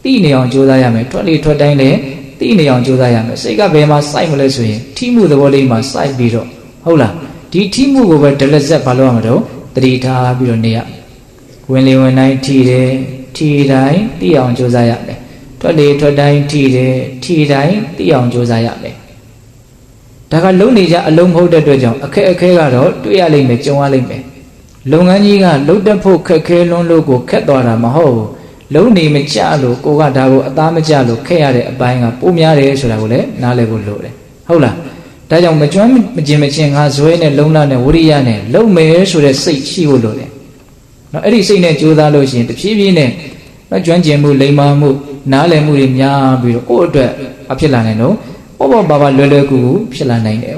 းတိနေအောင်ကြိုးစားရမယ်ထွက်လေထွက်တိုင်းလည်းတိနေအောင်ကြိုးစားရမယ်စိတ်ကဘယ်မှာစိုက်မလဲဆိုရင်ထိမှုသဘောလေးမှာစိုက်ပြီးတော့ဟုတ်လားဒီထိမှုကိုပဲဒလဆက်ဘာလို့ရမှာတော့တတိထားပြီးတော့နေရဝင်လေဝင်တိုင်းထိတယ်ထိတိုင်းတိအောင်ကြိုးစားရမယ်ထွက်လေထွက်တိုင်းထိတယ်ထိတိုင်းတိအောင်ကြိုးစားရမယ်ဒါကလုံးနေကြအလုံးမဟုတ်တဲ့အတွက်ကြောင့်အခက်အခဲကတော့တွေ့ရလိမ့်မယ်ကြုံရလိမ့်မယ်လုပ်ငန်းကြီးကလှုပ်တက်ဖို့ခက်ခဲလွန်းလို့ကိုခက်သွားတာမဟုတ်ဘူးလုံးနေမကြလို့ကိုကဒါကိုအသားမကြလို့ခက်ရတဲ့အပိုင်းကပိုများတယ်ဆိုတာကိုလည်းနားလည်ဖို့လိုတယ်ဟုတ်လားဒါကြောင့်မကျွမ်းမကျင်မချင်းငါဇွဲနဲ့လုံလနဲ့ဝရိယနဲ့လုံမယ်ဆိုတဲ့စိတ်ရှိဖို့လိုတယ်နော်အဲ့ဒီစိတ်နဲ့ကြိုးစားလို့ရှိရင်တဖြည်းဖြည်းနဲ့နော်ကျွမ်းကျင်မှုလိမ္မာမှုနားလည်မှုတွေများပြီးတော့ကိုယ့်အတွက်အဖြစ်လာနိုင်တော့ပေါ့ပါပါလွယ်လွယ်ကူကူဖြစ်လာနိုင်တယ်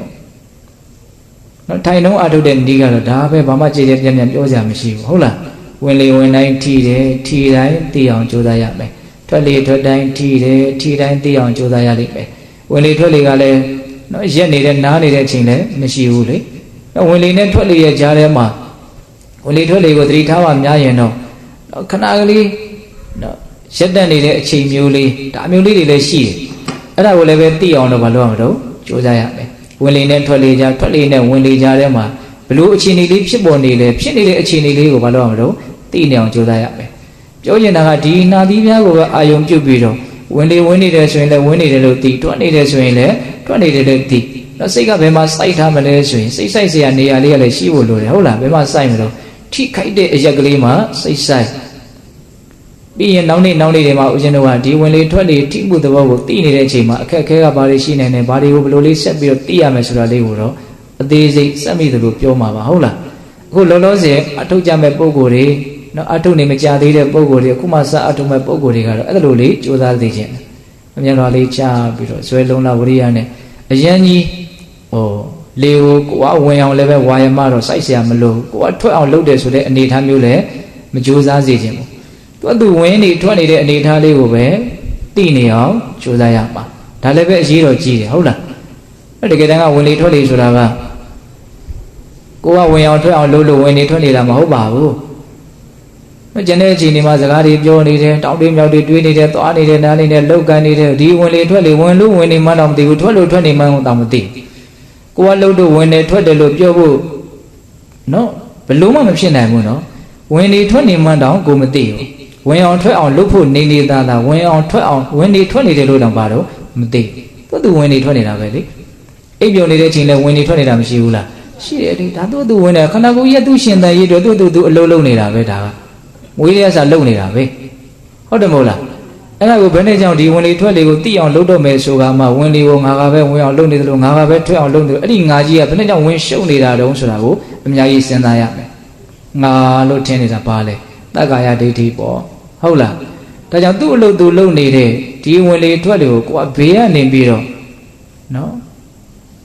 နော်ထိုင်နှုံးအထုတ်တဲ့ဤကတော့ဒါပဲဘာမှကြည်ကြဲပြန့်ပြန့်ပြောစရာမရှိဘူးဟုတ်လားဝင်လေဝင်တိုင်းထိတယ်ထိတိုင်းသိအောင်ကြိုးစားရမယ်ထွက်လေထွက်တိုင်းထိတယ်ထိတိုင်းသိအောင်ကြိုးစားရလိမ့်မယ်ဝင်လေထွက်လေကလည်းနော်ရက်နေတဲ့နားနေတဲ့အချိန်လည်းမရှိဘူးလေနော်ဝင်လေနဲ့ထွက်လေရဲ့ကြားထဲမှာဝင်လေထွက်လေကိုသတိထားမှများရင်တော့ခဏကလေးနော်ရက်တက်နေတဲ့အချိန်မျိုးလေးဒါမျိုးလေးတွေလည်းရှိတယ်အဲ့ဒါကိုလည်းပဲသိအောင်တော့မလုပ်ရမှာတော့ကြိုးစားရမယ်ဝင်လေနဲ့ထွက်လေကြားထွက်လေနဲ့ဝင်လေကြားထဲမှာဘလို့အခြေအနေလေးဖြစ်ပေါ်နေလေဖြစ်နေတဲ့အခြေအနေလေးကိုမလုပ်ရမှာတော့သိနေအောင်ကြိုးစားရမယ်ပြောချင်တာကဒီနှာသီးများကိုပဲအာယုံပြုတ်ပြီးတော့ဝင်လေဝင်နေတယ်ဆိုရင်လည်းဝင်နေတယ်လို့သိထွက်နေတယ်ဆိုရင်လည်းထွက်နေတယ်လို့သိတော့စိတ်ကဘယ်မှာစိုက်ထားမလဲဆိုရင်စိတ်စိုက်စရာနေရာလေးကလည်းရှိဖို့လိုတယ်ဟုတ်လားဘယ်မှာစိုက်မလို့ထိခိုက်တဲ့အရက်ကလေးမှာစိတ်စိုက်ပြီးရင်နောက်နေ့တွေမှာဦးဇင်းတို့ကဒီဝင်လေထွက်လေထိမှုသဘောကိုသိနေတဲ့အချိန်မှာအခက်အခဲကဘာတွေရှိနေတယ်ဘာတွေကိုဘယ်လိုလေးဆက်ပြီးတော့သိရမယ်ဆိုတာလေးကိုတော့အသေးစိတ်စက်မိသလိုပြောမှာပါဟုတ်လားအခုလောလောဆယ်အထုတ်ကြမဲ့ပုံကိုယ်တွေနော်အထုတ်နေမကြသေးတဲ့ပုံကိုယ်တွေအခုမှစအထုတ်မဲ့ပုံကိုယ်တွေကတော့အဲ့လိုလေးကြိုးစားသိခြင်းအမြဲတမ်းလေးချပြီးတော့ဇွဲလုံးလာဝရိယနဲ့အရန်ကြီးလေကိုကိုကဝင်အောင်လည်းပဲဝါယမတော့စိုက်เสียမလို့ကိုကထွက်အောင်လုပ်တယ်ဆိုတဲ့အနေအထားမျိုးလည်းမကြိုးစားစေခြင်းဘူးသူဝင်နေထွက်နေတဲ့အနေအထားလေးကိုပဲသိနေအောင်ကြိုးစားရမှာဒါလည်းပဲအရေးတော်ကြီးတယ်ဟုတ်လားအဲ့တကယ်တမ်းကဝင်လေထွက်လေဆိုတာကကိုကဝင်အောင်ထွက်အောင်လုပ်လို့ဝင်နေထွက်နေတာမဟုတ်ပါဘူးကျန်တဲ့အချိန်ဒီမှာစကားတွေပြောနေတယ်တောင်းတမြောက်တွေတွေးနေတယ်သွားနေတယ်နားနေတယ်လောက်ကန်နေတယ်ဒီဝင်လေထွက်လေဝင်လို့ဝင်နေမှတော့မသိဘူးထွက်လို့ထွက်နေမှတော့မသိကိုကလှုပ်လို့ဝင်နေထွက်တယ်လို့ပြောဖို့နော်ဘလို့မှမဖြစ်နိုင်ဘူးနော်ဝင်နေထွက်နေမှတော့ကိုမသိဘူးဝင်အောင်ထွက်အောင်လုပ်ဖို့နေနေသားသားဝင်အောင်ထွက်အောင်ဝင်နေထွက်နေတယ်လို့တော့ပါတော့မသိသူဝင်နေထွက်နေတာပဲလေအိပ်ပြုံနေတဲ့အချိန်လဲဝင်နေထွက်နေတာမရှိဘူးလားရှိတယ်လေဒါသူဝင်နေခန္ဓာကိုယ်ရဲ့သူရှင်တန်ရေးတို့သူအလုံးလုံးနေတာပဲဒါကမွေးရစားလုံနေတာပဲဟုတ်တယ်မဟုတ်လားအဲ့ဒါကိုဘယ်နဲ့ကြောင့်ဒီဝင်လေထွက်လေကိုသိအောင်လုပ်တော့မယ်ဆိုကမှဝင်လေကိုငါကပဲဝင်အောင်လုပ်နေတယ်လို့ငါကပဲထွက်အောင်လုပ်နေတယ်အဲ့ဒီငါကြီးကဘယ်နဲ့ကြောင့်ဝင်ရှုံနေတာတုံးဆိုတာကိုအများကြီးစဉ်းစားရမယ်ငါလို့ထင်နေတာပါလေတက္ကာယဒိဋ္ဌိပေါ့ဟုတ်လားဒါကြောင့်သူ့အလုပ်သူလုပ်နေတဲ့ဒီဝင်လေထွက်လေကိုကိုကဘေးကနေပြီးတော့နော်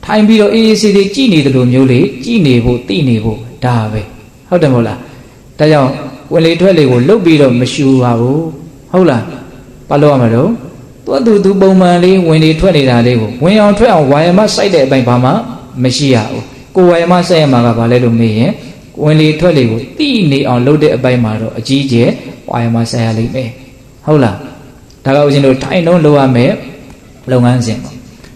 ထိုင်ပြီးတော့အေးအေးဆေးဆေးကြည်နေတယ်လို့မျိုးလေကြည်နေဖို့သိနေဖို့ဒါပဲဟုတ်တယ်မဟုတ်လားဒါကြောင့်ဝင်လေထွက်လေကိုလှုပ်ပြီးတော့မရှူပါဘူးဟုတ်လားဘာလို့ရမှာတော့သူပုံမှန်လေးဝင်လေထွက်နေတာလေးကိုဝင်အောင်ထွက်အောင်ဝါယမစိုက်တဲ့အပိုင်းဘာမှမရှိရဘူးကိုဝါယမစိုက်ရမှာကဘာလဲလို့မေးရင်ဝင်လေထွက်လေကိုသိနေအောင်လုပ်တဲ့အပိုင်းမှာတော့အကြီးကျယ်ဝါယမစိုက်ရလိမ့်မယ်ဟုတ်လားဒါကဦးဇင်းတို့ထိုင်တော့လုပ်ရမယ်လုပ်ငန်းစဉ်ပေါ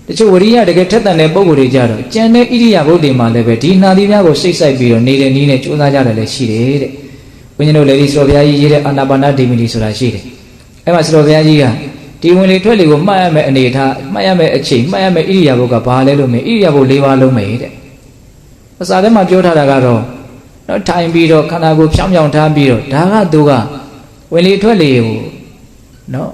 ့တချို့ဝရိယတကယ်ထက်သန်တဲ့ပုံကိုယ်တွေကြတော့ကျန်တဲ့ဣရိယာပုတ်တွေမှာလည်းပဲဒီနှာသီးများကိုစိတ်ဆိုင်ပြီးတော့နေတဲ့နည်းနဲ့ကြိုးစားကြတယ်လည်းရှိတယ်တဲ့ဘုန်းကြီးတို့လည်းဒီစတော်ဘုရားကြီးရေးတဲ့အာနာပါနဒီမီလီဆိုတာရှိတယ်အဲ့မှာစတော်ဘုရားကြီးကဒီဝင်လေထွက်လေကိုမှတ်ရမယ်အနေထားမှတ်ရမယ်အချိန်မှတ်ရမယ်ဣရိယာပုတ်ကဘာလဲလို့မေးဣရိယာပုတ်၄ပါးလုံးမေးတဲ့အစာထဲမှာပြောထားတာကတော့နော်ထိုင်ပြီးတော့ခန္ဓာကိုယ်ဖြောင်းဖြောင်းထားပြီးတော့ဒါကသူကဝင်လေထွက်လေကိုနော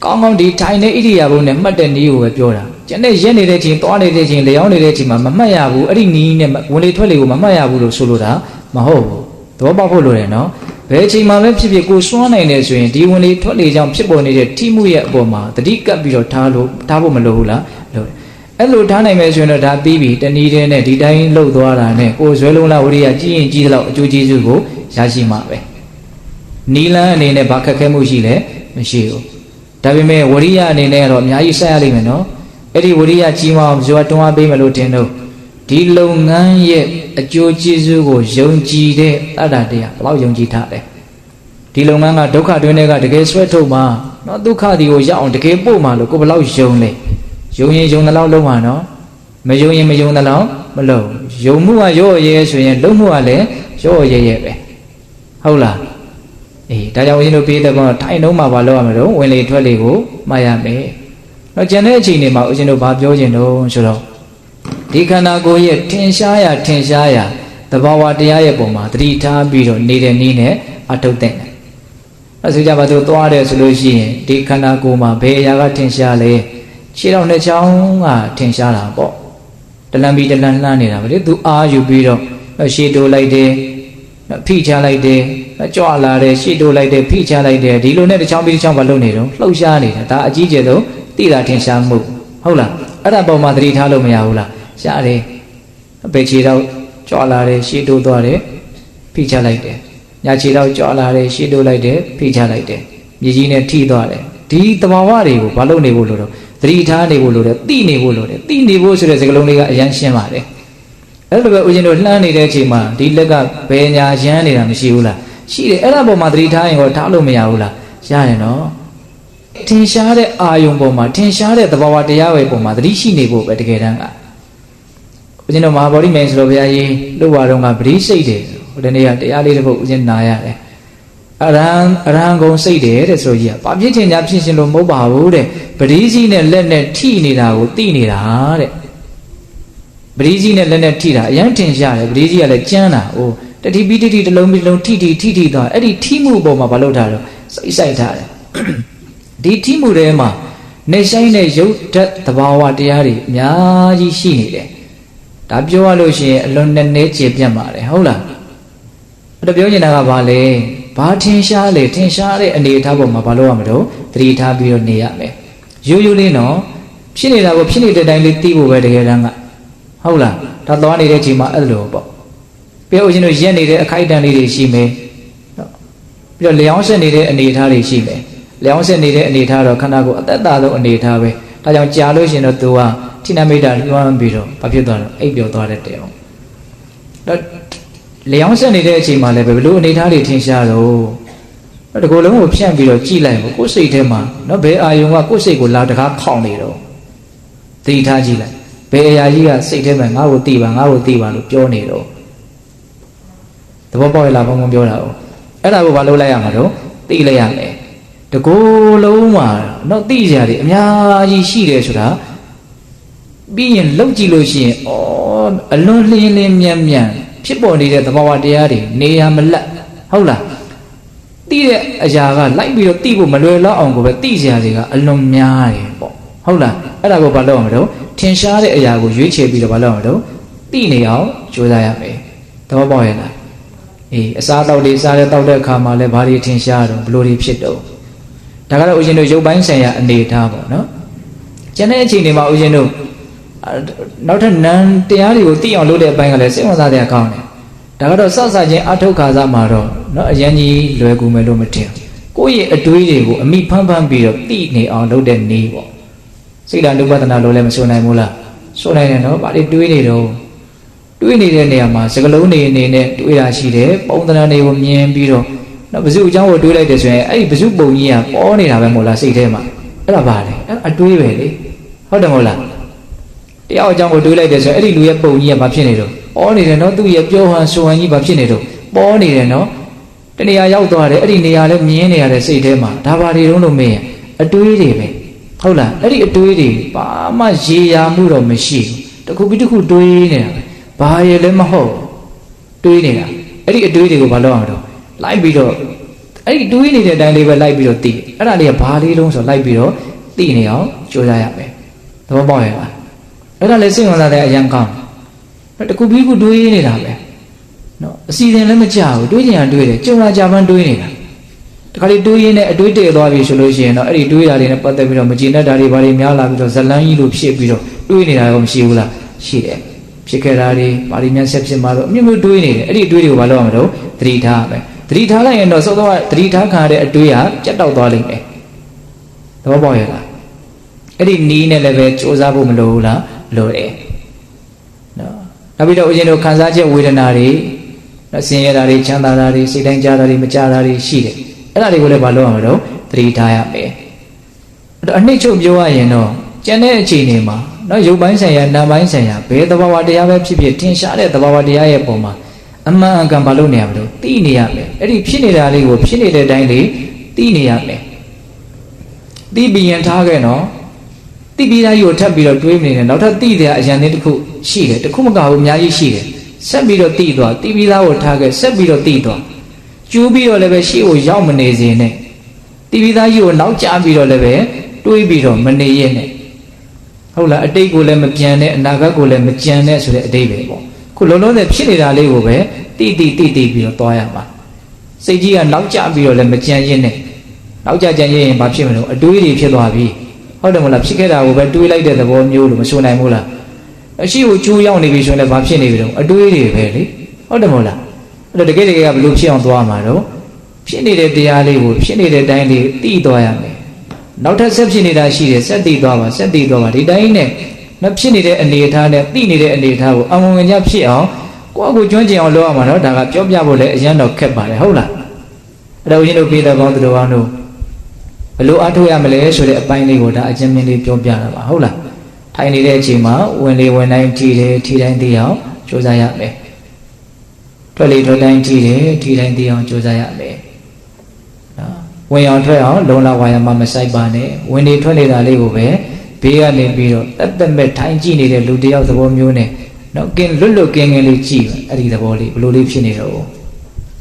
်ကောင်းကောင်းဒီထိုင်တဲ့ဣရိယာပုတ်နဲ့မှတ်တဲ့နည်းကိုပဲပြောတာကျန်တဲ့ရက်နေတဲ့ချိန်သွားနေတဲ့ချိန်လျောင်းနေတဲ့ချိန်မှာမမှတ်ရဘူးအဲ့ဒီနည်းနဲ့ဝင်လေထွက်လေကိုမမှတ်ရဘူးလို့ဆိုလိုတာမဟုတ်ဘူးသဘောပေါက်ဖို့လိုတယ်နော်ဘယ်ချိန်မှပဲဖြစ်ဖြစ်ကိုစွန့်နိုင်တယ်ဆိုရင်ဒီဝင်လေထွက်လေကြောင့်ဖြစ်ပေါ်နေတဲ့ထိမှုရဲ့အပေါ်မှာတတိကပ်ပြီးတော့ထားဖို့မလိုဘူးလားလို့အဲ့လိုထားနိုင်မယ်ဆိုရင်တော့ဒါပြီးပြီတနည်းတည်းနဲ့ဒီတိုင်းလှုပ်သွားတာနဲ့ကိုယ်ဇွဲလုံးလားဝရိယကြီးရင်ကြီးသလောက်အကျိုးကျေးဇူးကိုရရှိမှာပဲနီလန်းအနေနဲ့ဘာခက်ခဲမှုရှိလဲမရှိဘူးဒါပေမဲ့ဝရိယအနေနဲ့ကတော့အများကြီးဆက်ရလိမ့်မယ်နော်အဲ့ဒီဝရိယကြီးမအောင်ဇွဲတွန်းအားပေးမယ်လို့ထင်တော့ ဒီလုပ်ငန်းရဲ့အကျိုးကျေးဇူးကိုယုံကြည်တဲ့တတ္တတရားဘယ်လောက်ယုံကြည်ထားလဲဒီလုပ်ငန်းကဒုက္ခတွင်းတွေကတကယ်ဆွဲထုတ်မှာနော်ဒုက္ခဒီကိုရောက်အောင်တကယ်ပို့မှာလို့ကိုဘယ်လောက်ယုံလဲယုံရင်ယုံတဲ့လောက်လုံးမှာနော်မယုံရင်မယုံတဲ့လောက်မလုံးယုံမှုကရော့ရဲဆိုရင်လုံးမှုကလည်းရော့ရဲရဲပဲဟုတ်လားအေးဒါကြောင့်ဦးဇင်းတို့ပြေးတဲ့ကောင်ထိုင်တော့မှဘာလုပ်ရမလို့ဝင်လေထွက်လေကိုမှတ်ရမယ်တော့ကျန်တဲ့အချိန်တွေမှာဦးဇင်းတို့ဘာပြောချင်တော့ဆိုတော့ဒီခန္ဓာကိုယ်ရဲ့ထင်ရှားရာသဘာဝတရားရဲ့ပုံမှာသတိထားပြီးတော့နေတဲ့နည်းနဲ့အထုတ်တဲ့အဲဆိုကြပါစို့သွားတယ်ဆိုလို့ရှိရင်ဒီခန္ဓာကိုယ်မှာဘယ်အရာကထင်ရှားလဲခြေတော်နှစ်ချောင်းကထင်ရှားတာပေါ့တလန်ပြီးတလန်လှမ်းနေတာပဲလေသူအားယူပြီးတော့ရှေ့တိုးလိုက်တယ်ဖိချလိုက်တယ်ကြွလာတယ်ရှေ့တိုးလိုက်တယ်ဖိချလိုက်တယ်ဒီလိုနဲ့တစ်ချောင်းပြီးတစ်ချောင်းမလုပ်နေတော့လှုပ်ရှားနေတာဒါအကြီးကျယ်ဆုံးသိတာထင်ရှားမှုဟုတ်လားအဲ့ဒါပုံမှာသတိထားလို့မရဘူးလားရှားတယ်ဘယ်ခြေတော့ကြွလာတယ်ရှေ့တိုးသွားတယ်ဖိချလိုက်တယ်ညာခြေတော့ကြွလာတယ်ရှေ့တိုးလိုက်တယ်ဖိချလိုက်တယ်မြေကြီးနဲ့ထိသွားတယ်ဒီတဘာဝတွေကိုဘာလို့နေဖို့လို့တော့သတိထားနေဖို့လို့တယ်သိနေဖို့လို့တယ်သိနေဖို့ဆိုတဲ့စကားလုံးလေးကအရင်ရှင်းပါတယ်အဲ့လိုပဲဦးဇင်းတို့လှမ်းနေတဲ့အချိန်မှာဒီလက်ကဘယ်ညာရမ်းနေတာမရှိဘူးလားရှိတယ်အဲ့ဒါပေါ်မှာသတိထားရင်တော့ထားလို့မရဘူးလားရတယ်နော်ထင်ရှားတဲ့အာယုံပေါ်မှာထင်ရှားတဲ့သဘာဝတရားတွေပေါ်မှာသတိရှိနေဖို့ပဲတကယ်တမ်းကဦးဇင်းတို့မဟာဗောဓိမင်းဆိုလို့ဘုရားကြီးလို့ပါတော့ကပရိစိတ်တယ်ဟိုတနေ့ကတရားလေးတစ်ပုဒ်ဦးဇင်းနာရတယ်အရဟံကုံစိတ်တယ်တဲ့ဆိုကြီးကဘာဖြစ်ချင်ညာဖြစ်ရှင်လို့မဟုတ်ပါဘူးတဲ့ပရိစီနဲ့လက်နဲ့ထိနေတာကိုသိနေတာတဲ့ပရိစီနဲ့လက်နဲ့ထိတာအရင်ထင်ရှားတယ်ပရိစီကလည်းကျန်းတာဟိုတတိပိတိတလုံးပြီးလုံးထိသွားအဲ့ဒီထိမှုပေါ်မှာမလုပ်တာတော့စိတ်ဆိုင်ထားတယ်ဒီထိမှုထဲမှာနေဆိုင်တဲ့ရုပ်ဓာတ်သဘာဝတရားတွေအများကြီးရှိနေတယ်ဒါပြောရလို့ရှိရင်အလွန်နဲ့နေကျေပြတ်ပါတယ်ဟုတ်လားအဲ့ဒါပြောနေတာကဘာလဲဘာထင်ရှားလဲထင်ရှားတဲ့အနေအထားပေါ်မှာဘာလို့ရမလို့သတိထားပြီးတော့နေရမယ်ရိုးရိုးလေးနော်ဖြစ်နေတာကိုဖြစ်နေတဲ့တိုင်းလေးသိဖို့ပဲတကယ်တမ်းကဟုတ်လားဒါသွားနေတဲ့ချိန်မှာအဲ့လိုပေါ့ပြောဦးရှင်တို့ရက်နေတဲ့အခိုက်အတန့်လေးတွေရှိမယ်ပြီးတော့လျောင်းဆက်နေတဲ့အနေအထားတွေရှိမယ်လျောင်းဆက်နေတဲ့အနေအထားတော့ခန္ဓာကိုယ်အသက်တာဆုံးအနေအထားပဲဒါကြောင့်ကြာလို့ရှင်တော့သူကထိနမိတ်တာလွှမ်းပြီးတော့ဘာဖြစ်သွားတော့အိပ်ပျော်သွားတဲ့တဲ့အောင်တော့လျောင်းဆက်နေတဲ့အချိန်မှာလည်းဘယ်လိုအနေအထားတွေထင်ရှားတော့ဒီကိုယ်လုံးကိုဖြန့်ပြီးတော့ကြည့်လိုက်ကိုယ်စိတ်ထဲမှာနော်ဘယ်အာယုံကကိုယ်စိတ်ကိုလာတကားခေါင်နေတော့သတိထားကြည့်လိုက်ဘယ်အရာကြီးကစိတ်ထဲမှာငါ့ကိုသိပါလို့ပြောနေတော့သဘောပေါက်ရလားဘုံပြောတာ哦အဲ့ဒါကိုဘာလုပ်လိုက်ရမှာတော့သိလိုက်ရမယ်တကိုယ်လုံးမှာနော်သိကြတယ်အများကြီးရှိတယ်ဆိုတာပြီးရင်လောက်ကြည့်လို့ရှိရင်ဩအလွန်လင်းမြန်ဖြစ်ပေါ်နေတဲ့သဘာဝတရားတွေနေရာမလတ်ဟုတ်လားသိတဲ့အရာကလိုက်ပြီးတော့သိဖို့မလွယ်လောက်အောင်ကိုပဲသိစရာတွေကအလွန်များတယ်ပေါ့ဟုတ်လားအဲ့ဒါကိုဘာလုပ်ရမလို့ထင်ရှားတဲ့အရာကိုရွေးချယ်ပြီးတော့ဘာလုပ်ရမလို့သိနေအောင်ကြိုးစားရမယ်သဘောပေါက်ရဲ့လားအေးအစားတောက်လေးစားတဲ့တောက်တဲ့အခါမှာလည်းဘာတွေထင်ရှားတော့ဘလို့တွေဖြစ်တော့ဒါကတော့ဦးဇင်းတို့ရုပ်ပိုင်းဆိုင်ရာအနေထားပေါ့နော်ကျန်တဲ့အချိန်တွေမှာဦးဇင်းတို့နောက်ထပ်နံတရားတွေကိုသိအောင်လုပ်တဲ့အပိုင်းကလည်းစိတ်ဝင်စားတဲ့အကောင်းတယ်ဒါကတော့စစချင်းအထုတ်ခါစားမှာတော့เนาะအရင်ကြီးလွယ်ကူမယ်လို့မထင်ကိုယ့်ရဲ့အတွေးတွေကိုအမိဖမ်းပြီးတော့သိနေအောင်လုပ်တဲ့နည်းပေါ့စိတ်ဓာတ်ဥပဒနာလို့လည်းမဆိုနိုင်ဘူးလားဆိုနိုင်တယ်နော်ဗာလေတွေးနေတော့တွေးနေတဲ့နေရာမှာစကလုံးတွေအနေနဲ့တွေးတာရှိတယ်ပုံသဏ္ဍာန်တွေကိုမြင်ပြီးတော့နော်ဘဇုအကြောင်းကိုတွေးလိုက်တယ်ဆိုရင်အဲ့ဒီဘဇုပုံကြီးကပေါ်နေတာပဲမဟုတ်လားစိတ်ထဲမှာအဲ့ဒါပါလေအဲ့အတွေးပဲလေဟုတ်တယ်မဟုတ်လားတရားအကြောင်းကိုတွေးလိုက်တယ်ဆိုရင်အဲ့ဒီလူရဲ့ပုံကြီးကဘာဖြစ်နေတော့ပေါ်နေတယ်နော်သူ့ရဲ့ပြောဟန်ဆိုဟန်ကြီးဘာဖြစ်နေတော့ပေါ်နေတယ်နော်တနေရာရောက်သွားတယ်အဲ့ဒီနေရာလည်းမြင်နေရတဲ့စိတ်ထဲမှာဒါပါတွေတုံးလို့မင်းရအတွေးတွေပဲဟုတ်လားအဲ့ဒီအတွေးတွေဘာမှရေရာမှုတော့မရှိဘူးတစ်ခုပြီးတစ်ခုတွေးနေတာဘာရယ်လည်းမဟုတ်တွေးနေတာအဲ့ဒီအတွေးတွေကိုဘာလုပ်အောင်တော့လိုက်ပြီးတော့အဲ့ဒီတွေးနေတဲ့အတိုင်းလေးပဲလိုက်ပြီးတော့သိအဲ့ဒါလေးကဘာလေးလုံးဆိုလိုက်ပြီးတော့သိနေအောင်ကြိုးစားရမယ်သဘောပေါက်ရဲ့လားအဲ့ဒါလည်းစိတ်ဝင်စားတဲ့အရန်ကောင်းတခုပြီးခုတွေးနေတာပဲနော်အစီအစဉ်လည်းမကြဘူးတွေးကြံတွေးတယ်ကြုံလာကြပန်းတွေးနေတာတခါလေတွေးရင်းနဲ့အတွေးတည့်သွားပြီဆိုလို့ရှိရင်တော့အဲ့ဒီတွေးတာတွေနဲ့ပတ်သက်ပြီးတော့မကျေနပ်တာတွေဘာတွေများလာပြီးတော့ဇလန်းကြီးလိုဖြစ်ပြီးတော့တွေးနေတာရောမရှိဘူးလားရှိတယ်ဖြစ်ခဲ့တာတွေဘာတွေများဆက်ဖြစ်မှာတော့အမျိုးမျိုးတွေးနေတယ်အဲ့ဒီတွေးတွေကိုဘာလုပ်ရမလို့သတိထားရမယ်သတိထားလိုက်ရင်တော့စောစောကသတိထားခံရတဲ့အတွေးဟာပြတ်တောက်သွားလိမ့်မယ်သဘောပေါက်ရဲ့လားအဲ့ဒီနီးနဲ့လည်းပဲစူးစမ်းဖို့မလိုဘူးလားလိုတယ်နော် နောက်ပြီးတော့ဦးဇင်းတို့ခံစားချက်ဝေဒနာတွေဆင်းရဲတာတွေချမ်းသာတာတွေစိတ်တိုင်းကြတာတွေမကြတာတွေရှိတယ်အဲ့ဒါတွေကိုလည်းမလုပ်အောင်တော့သတိထားရမယ်အနှစ်ချုပ်ပြောရရင်တော့ကျန်တဲ့အခြေအနေမှာနော်ရုပ်ပိုင်းဆိုင်ရာနာမ်ပိုင်းဆိုင်ရာဘယ်သဘာဝတရားပဲဖြစ်ဖြစ်ထင်ရှားတဲ့သဘာဝတရားရဲ့ပုံမှာအမှန်အကန်မလုပ်နေရမလို့သိနေရမယ်အဲ့ဒီဖြစ်နေတာလေးကိုဖြစ်နေတဲ့အတိုင်းလေးသိနေရမယ်သိပြီးရင်ထားခဲ့နော်သိပြီးသားကြီးကိုထပ်ပြီးတော့တွေးနေတယ်နောက်ထပ်သိတဲ့အရန်လေးတစ်ခုရှိတယ်တစ်ခုမကဘူးအများကြီးရှိတယ်ဆက်ပြီးတော့သိသွားသိပြီးသားကိုထားခဲ့ဆက်ပြီးတော့သိသွားကျူးပြီးတော့လည်းပဲရှေ့ကိုရောက်မနေစေနဲ့သိပြီးသားကြီးကိုနောက်ကျပြီးတော့လည်းပဲတွေးပြီးတော့မနေရနဲ့ဟုတ်လားအတိတ်ကိုလည်းမပြန်နဲ့အနာဂတ်ကိုလည်းမကြံနဲ့ဆိုတဲ့အတိတ်ပဲပေါ့ခုလုံးလုံးနဲ့ဖြစ်နေတာလေးကိုပဲတိပြီးတော့သွားရမှာစိတ်ကြီးကနောက်ကျပြီးတော့လည်းမကြံရင်နဲ့နောက်ကျကြံရင်ဘာဖြစ်မလို့အတွေးတွေဖြစ်သွားပြီဟုတ်တယ်မလားဖြစ်ခဲ့တာကိုပဲတွေးလိုက်တဲ့သဘောမျိုးလို့မဆိုနိုင်ဘူးလားအရှိကိုကျိုးရောက်နေပြီဆိုရင်လည်းဘာဖြစ်နေပြီတော့အတွေးတွေပဲလေဟုတ်တယ်မဟုတ်လားအဲ့တော့တကယ်ကဘယ်လိုဖြစ်အောင်သွားမှာတော့ဖြစ်နေတဲ့တရားလေးကိုဖြစ်နေတဲ့အတိုင်းလေးသိသွားရမယ်နောက်ထပ်ဆက်ဖြစ်နေတာရှိတယ်ဆက်သိသွားပါဒီတိုင်းနဲ့မဖြစ်နေတဲ့အနေအထားနဲ့သိနေတဲ့အနေအထားကိုအမှန်ဝင်ကြဖြစ်အောင်ကိုယ့်အကိုကျွမ်းကျင်အောင်လုပ်ရမှာတော့ဒါကပြောပြဖို့လည်းအရင်တော့ခက်ပါတယ်ဟုတ်လားအဲ့တော့ဦးဇင်းတို့ပြည်တော်ကောင်းသူတော်ကောင်းတို့ဘယ်လိုအားထုတ်ရမလဲဆိုတဲ့အပိုင်းလေးကိုဒါအချင်းမြင်လေးပြောပြတာပါဟုတ်လားထိုင်နေတဲ့အချိန်မှာဝင်လေဝင်တိုင်းထိတယ်ထိတိုင်းသိအောင်ကြိုးစားရမယ်ထွက်လေထွက်တိုင်းထိတယ်ထိတိုင်းသိအောင်ကြိုးစားရမယ်နော်ဝင်အောင်ထွက်အောင်လုံလောက်ဝါရမမဆိုင်ပါနဲ့ဝင်နေထွက်နေတာလေးကိုပဲဘေးကနေပြီးတော့တက်မဲ့ထိုင်ကြည့်နေတဲ့လူတယောက်သဘောမျိုးနဲ့နော်ကင်းလွတ်ကင်းလေးကြည့်အဲ့ဒီသဘောလေးဘယ်လိုလေးဖြစ်နေတော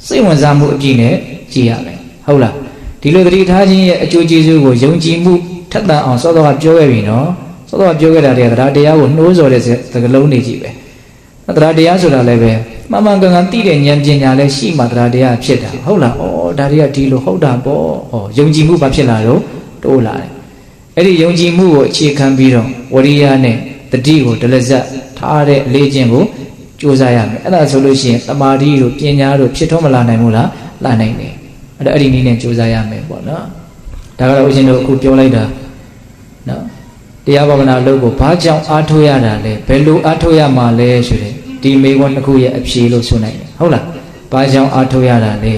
့စိတ်ဝင်စားမှုအပြည့်နဲ့ကြည့်ရမယ်ဟုတ်လားဒီလိုသတိထားခြင်းရဲ့အကျိုးကျေးဇူးကိုယုံကြည်မှုထက်သန်အောင်စောစောကပြောခဲ့ပြီနော်စောစောကပြောခဲ့တာတွေကတရားတရားကိုနှိုးဆော်တဲ့စကားလုံးတွေကြီးပဲတရားတရားဆိုတာလည်းပဲမှန်မှန်ကန်ကန်သိတဲ့ဉာဏ်ပညာလည်းရှိမှတရားတရားဖြစ်တာဟုတ်လားဩဒါတွေကဒီလိုဟုတ်တာပေါ့ဟောယုံကြည်မှုဘာဖြစ်လာတော့တိုးလာတယ်အဲ့ဒီယုံကြည်မှုကိုအခြေခံပြီးတော့ဝရိယနဲ့တတိကိုဒလဇတ်ထားတဲ့အလေးချင်းကိုကြိုးစားရမယ်အဲ့ဒါဆိုလို့ရှိရင်တမာတိတို့ပညာတို့ဖြစ်ထွန်းမလာနိုင်ဘူးလားလာနိုင်တယ်အဲ့ဒီနည်းနဲ့ကြိုးစားရမယ်ပေါ့နော်ဒါကတော့ဦးဇင်းတို့အခုပြောလိုက်တာနော်တရားဘာဝနာလုပ်ဖို့ဘာကြောင့်အားထုတ်ရတာလဲဘယ်လိုအားထုတ်ရမှာလဲဆိုတဲ့ဒီမေခွန်းတစ်ခုရဲ့အဖြေလို့ဆိုနိုင်တယ်ဟုတ်လားဘာကြောင့်အားထုတ်ရတာလဲ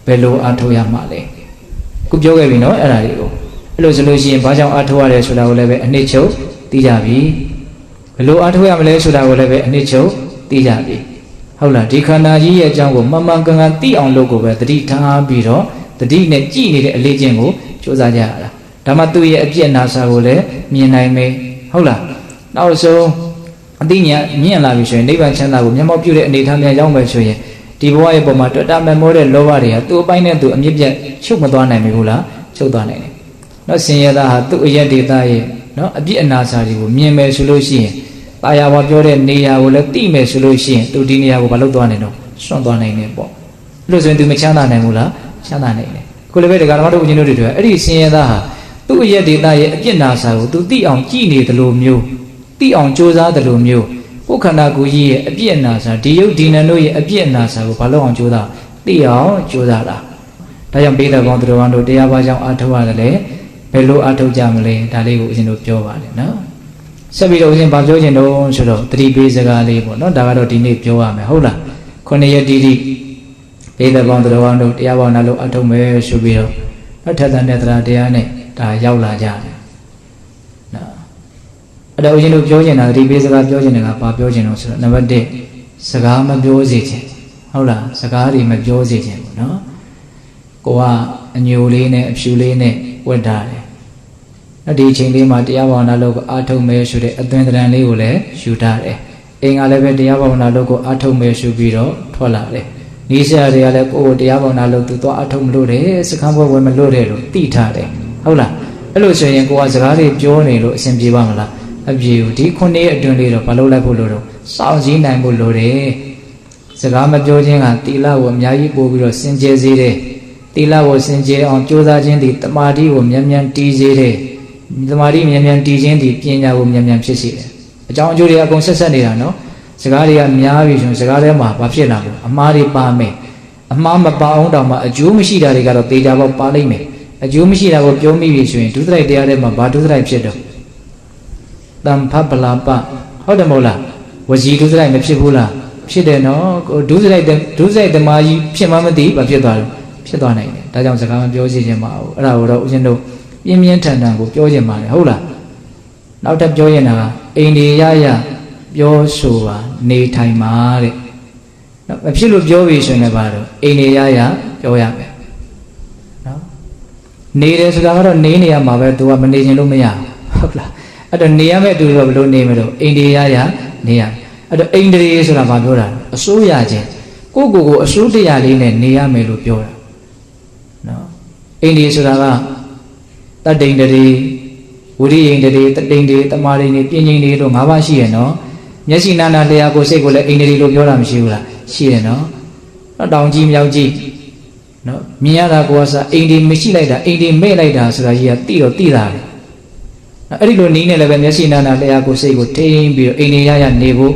ဘယ်လိုအားထုတ်ရမှာလဲအခုပြောခဲ့ပြီနော်အဲ့ဒါတွေကိုအဲ့လိုဆိုလို့ရှိရင်ဘာကြောင့်အားထုတ်ရတယ်ဆိုတာကိုလည်းပဲအနှစ်ချုပ်သိကြပြီဘယ်လိုအားထုတ်ရမလဲဆိုတာကိုလည်းပဲအနှစ်ချုပ်သိကြပြီဟုတ်လားဒီခန္ဓာကြီးရဲ့အကြောင်းကိုမှန်မှန်ကန်ကန်သိအောင်လုပ်ကိုပဲတတိထားပြီးတော့တတိနဲ့ကြည်နေတဲ့အလေးချင်းကိုစူးစမ်းကြရတာဒါမှသူ့ရဲ့အပြည့်အနာစာကိုလည်းမြင်နိုင်မယ်ဟုတ်လားနောက်ဆုံးအသိဉာဏ်မြင့်လာပြီဆိုရင်နိဗ္ဗာန်ချမ်းသာကိုမျက်မှောက်ပြုတဲ့အနေထားများရောက်မယ်ဆိုရင်ဒီဘဝရဲ့ပုံမှာတွေ့တာမမောတဲ့လောဘတွေကသူ့အပိုင်းနဲ့သူအမြင့်ပြတ်ချုပ်မသွားနိုင်ဘူးလားချုပ်သွားနိုင်တယ်နော်ဆင်းရဲသားဟာသူ့အရက်ဒေသရဲ့နော်အပြည့်အနာစာတွေကိုမြင်မယ်ဆိုလို့ရှိရင်တာယာဝါပြောတဲ့နေရာကိုလည်းသိမယ်ဆိုလို့ရှိရင်သူဒီနေရာကိုမလုပ်သွားနိုင်တော့စွန့်သွားနိုင်တယ်ပေါ့လို့ဆိုရင်သူမချမ်းသာနိုင်ဘူးလားချမ်းသာနိုင်တယ်ခုလည်းပဲဒကာဓမ္မတို့ဦးဇင်းတို့တွေအဲ့ဒီဆင်းရဲသားဟာသူ့ရဲ့ဒေသရဲ့အပြစ်နာစာကိုသူသိအောင်ကြည်နေတယ်လို့မျိုးသိအောင်ကြိုးစားတယ်လို့မျိုးကိုယ်ခန္ဓာကိုယ်ကြီးရဲ့အပြစ်နာစာဒီယုတ်ဒီနံတို့ရဲ့အပြစ်နာစာကိုဘာလို့အောင်ကြိုးစားသိအောင်ကြိုးစားတာဒါကြောင့်ပိဋကဘောင်းသူတော်ကောင်းတို့တရားဘာကြောင့်အားထုတ်ရတယ်လဲဘယ်လိုအားထုတ်ကြမလဲဒါလေးကိုဦးဇင်းတို့ပြောပါတယ်နော်ဆက်ပြီးတော့ဦးဇင်းဘာပြောချင်တော့ဆိုတော့တတိပေးစကားလေးပေါ့နော်ဒါကတော့ဒီနေ့ပြောရမယ်ဟုတ်လား9ရက်တိတိပိဋကဘောင်းသူတော်ကောင်းတို့တရားဘာနာလို့အားထုတ်မယ်ဆိုပြီးတော့နောက်ထပ်တဲ့တရားနဲ့ဒါရောက်လာကြတယ်နော်အဲ့တော့ဦးဇင်းတို့ပြောချင်တာတတိပေးစကားပြောချင်တယ်ကဘာပြောချင်တော့ဆိုတော့နံပါတ်1စကားမပြောစေချင်ဟုတ်လားစကားတွေမပြောစေချင်ဘူးနော်ကိုကအညိုလေးနဲ့အဖြူလေးနဲ့ဝတ်ထားတယ်ဒီအချိန်လေးမှာတရားဘာဝနာလုပ်ကိုအားထုတ်မယ်ဆိုတဲ့အသွင်သဏ္ဍာန်လေးကိုလည်းယူထားတယ်အိမ်ကလည်းပဲတရားဘာဝနာလုပ်ကိုအားထုတ်မယ်ဆိုပြီးတော့ထွက်လာတယ်နီးစရာတွေကလည်းကိုယ်တရားဘာဝနာလုပ်သူသွားအားထုတ်မလို့တယ်စခန်းပွဲဝင်မလို့တယ်လို့သိထားတယ်ဟုတ်လားအဲ့လိုဆိုရင်ကိုကစကားလေးပြောနေလို့အဆင်ပြေပါမလားအပြေဘူးဒီ9ရက်အတွင်းလေးတော့မလုပ်လိုက်ဖို့လို့တော့စောင့်စည်းနိုင်ဖို့လိုတယ်စကားမပြောခြင်းကတိလကိုအများကြီးပို့ပြီးတော့စင်ကြယ်စေတယ်တိလကိုစင်ကြယ်အောင်ကြိုးစားခြင်းဒီတမာတိကိုမြန်မြန်တည်စေတယ်သမာဓိမြန်မြန်တည်ခြင်းဒီပညာကိုမြန်မြန်ဖြစ်စေတယ်အကြောင်းအကျိုးတွေအကုန်ဆက်ဆက်နေတာနော်စကားတွေကများပြီဆိုရင်စကားထဲမှာဘာဖြစ်လာလဲအမှားတွေပါမယ်အမှားမပါအောင်တောင်မှအကျိုးမရှိတာတွေကတော့တေချာပေါက်ပါလိမ့်မယ်အကျိုးမရှိတာကိုပြောမိပြီဆိုရင်ဒုစရိုက်တရားထဲမှာဘာဒုစရိုက်ဖြစ်တော့တံဖပလာပဟုတ်တယ်မဟုတ်လား ဝစီဒုစရိုက်မဖြစ်ဘူးလားဖြစ်တယ်နော်ဒုစရိုက်တမာကြီးဖြစ်မှမသိဘာဖြစ်သွားလဲဖြစ်သွားနိုင်တယ်ဒါကြောင့်စကားမပြောစီခြင်းပါဘူးအဲ့ဒါကိုတော့ဦးဇင်းတို့ပြင်းပြင်းထန်ထန်ကိုပြောခြင်းပါတယ်ဟုတ်လားနောက်ထပ်ပြောရင်ကအိန္ဒိယရပြောဆိုပါနေထိုင်ပါတဲ့နော်မဖြစ်လို့ပြောပြီဆိုရင်လည်းဘာလို့အိန္ဒိယရပြောရမယ်နော်နေတယ်ဆိုတာကတော့နေရမှာပဲသူကမနေခြင်းလို့မရဟုတ်လားအဲ့တော့နေရမယ့်သူတော့ဘယ်လိုနေမလို့အိန္ဒိယရနေရအဲ့တော့အိန္ဒြေဆိုတာဘာပြောတာအစိုးရခြင်းကိုအစိုးတရားလေးနဲ့နေရမယ်လို့ပြောတာနော်အိန္ဒြေဆိုတာကတတ္တိန္ဒြေဝိရိယန္ဒြေတတ္တိန္ဒြေတမာရိန္ဒြေပြဉ္ဉ္ဒြေလို့၅ပါးရှိရနော်မျက်စိနာနာလျာကိုစိတ်ကိုလည်းအိန္ဒြေလို့ပြောတာမရှိဘူးလားရှိရနော်တောင်ကြီးမြောက်ကြီးနော်မြင်ရတာကိုကစားအိန္ဒြေမရှိလိုက်တာအိန္ဒြေမဲ့လိုက်တာဆိုတာကြီးကတိတော့တိတာလေအဲ့ဒီလိုနီးနေလည်းပဲမျက်စိနာနာလျာကိုစိတ်ကိုထိန်းပြီးတော့အိန္ဒြေရနေဖို့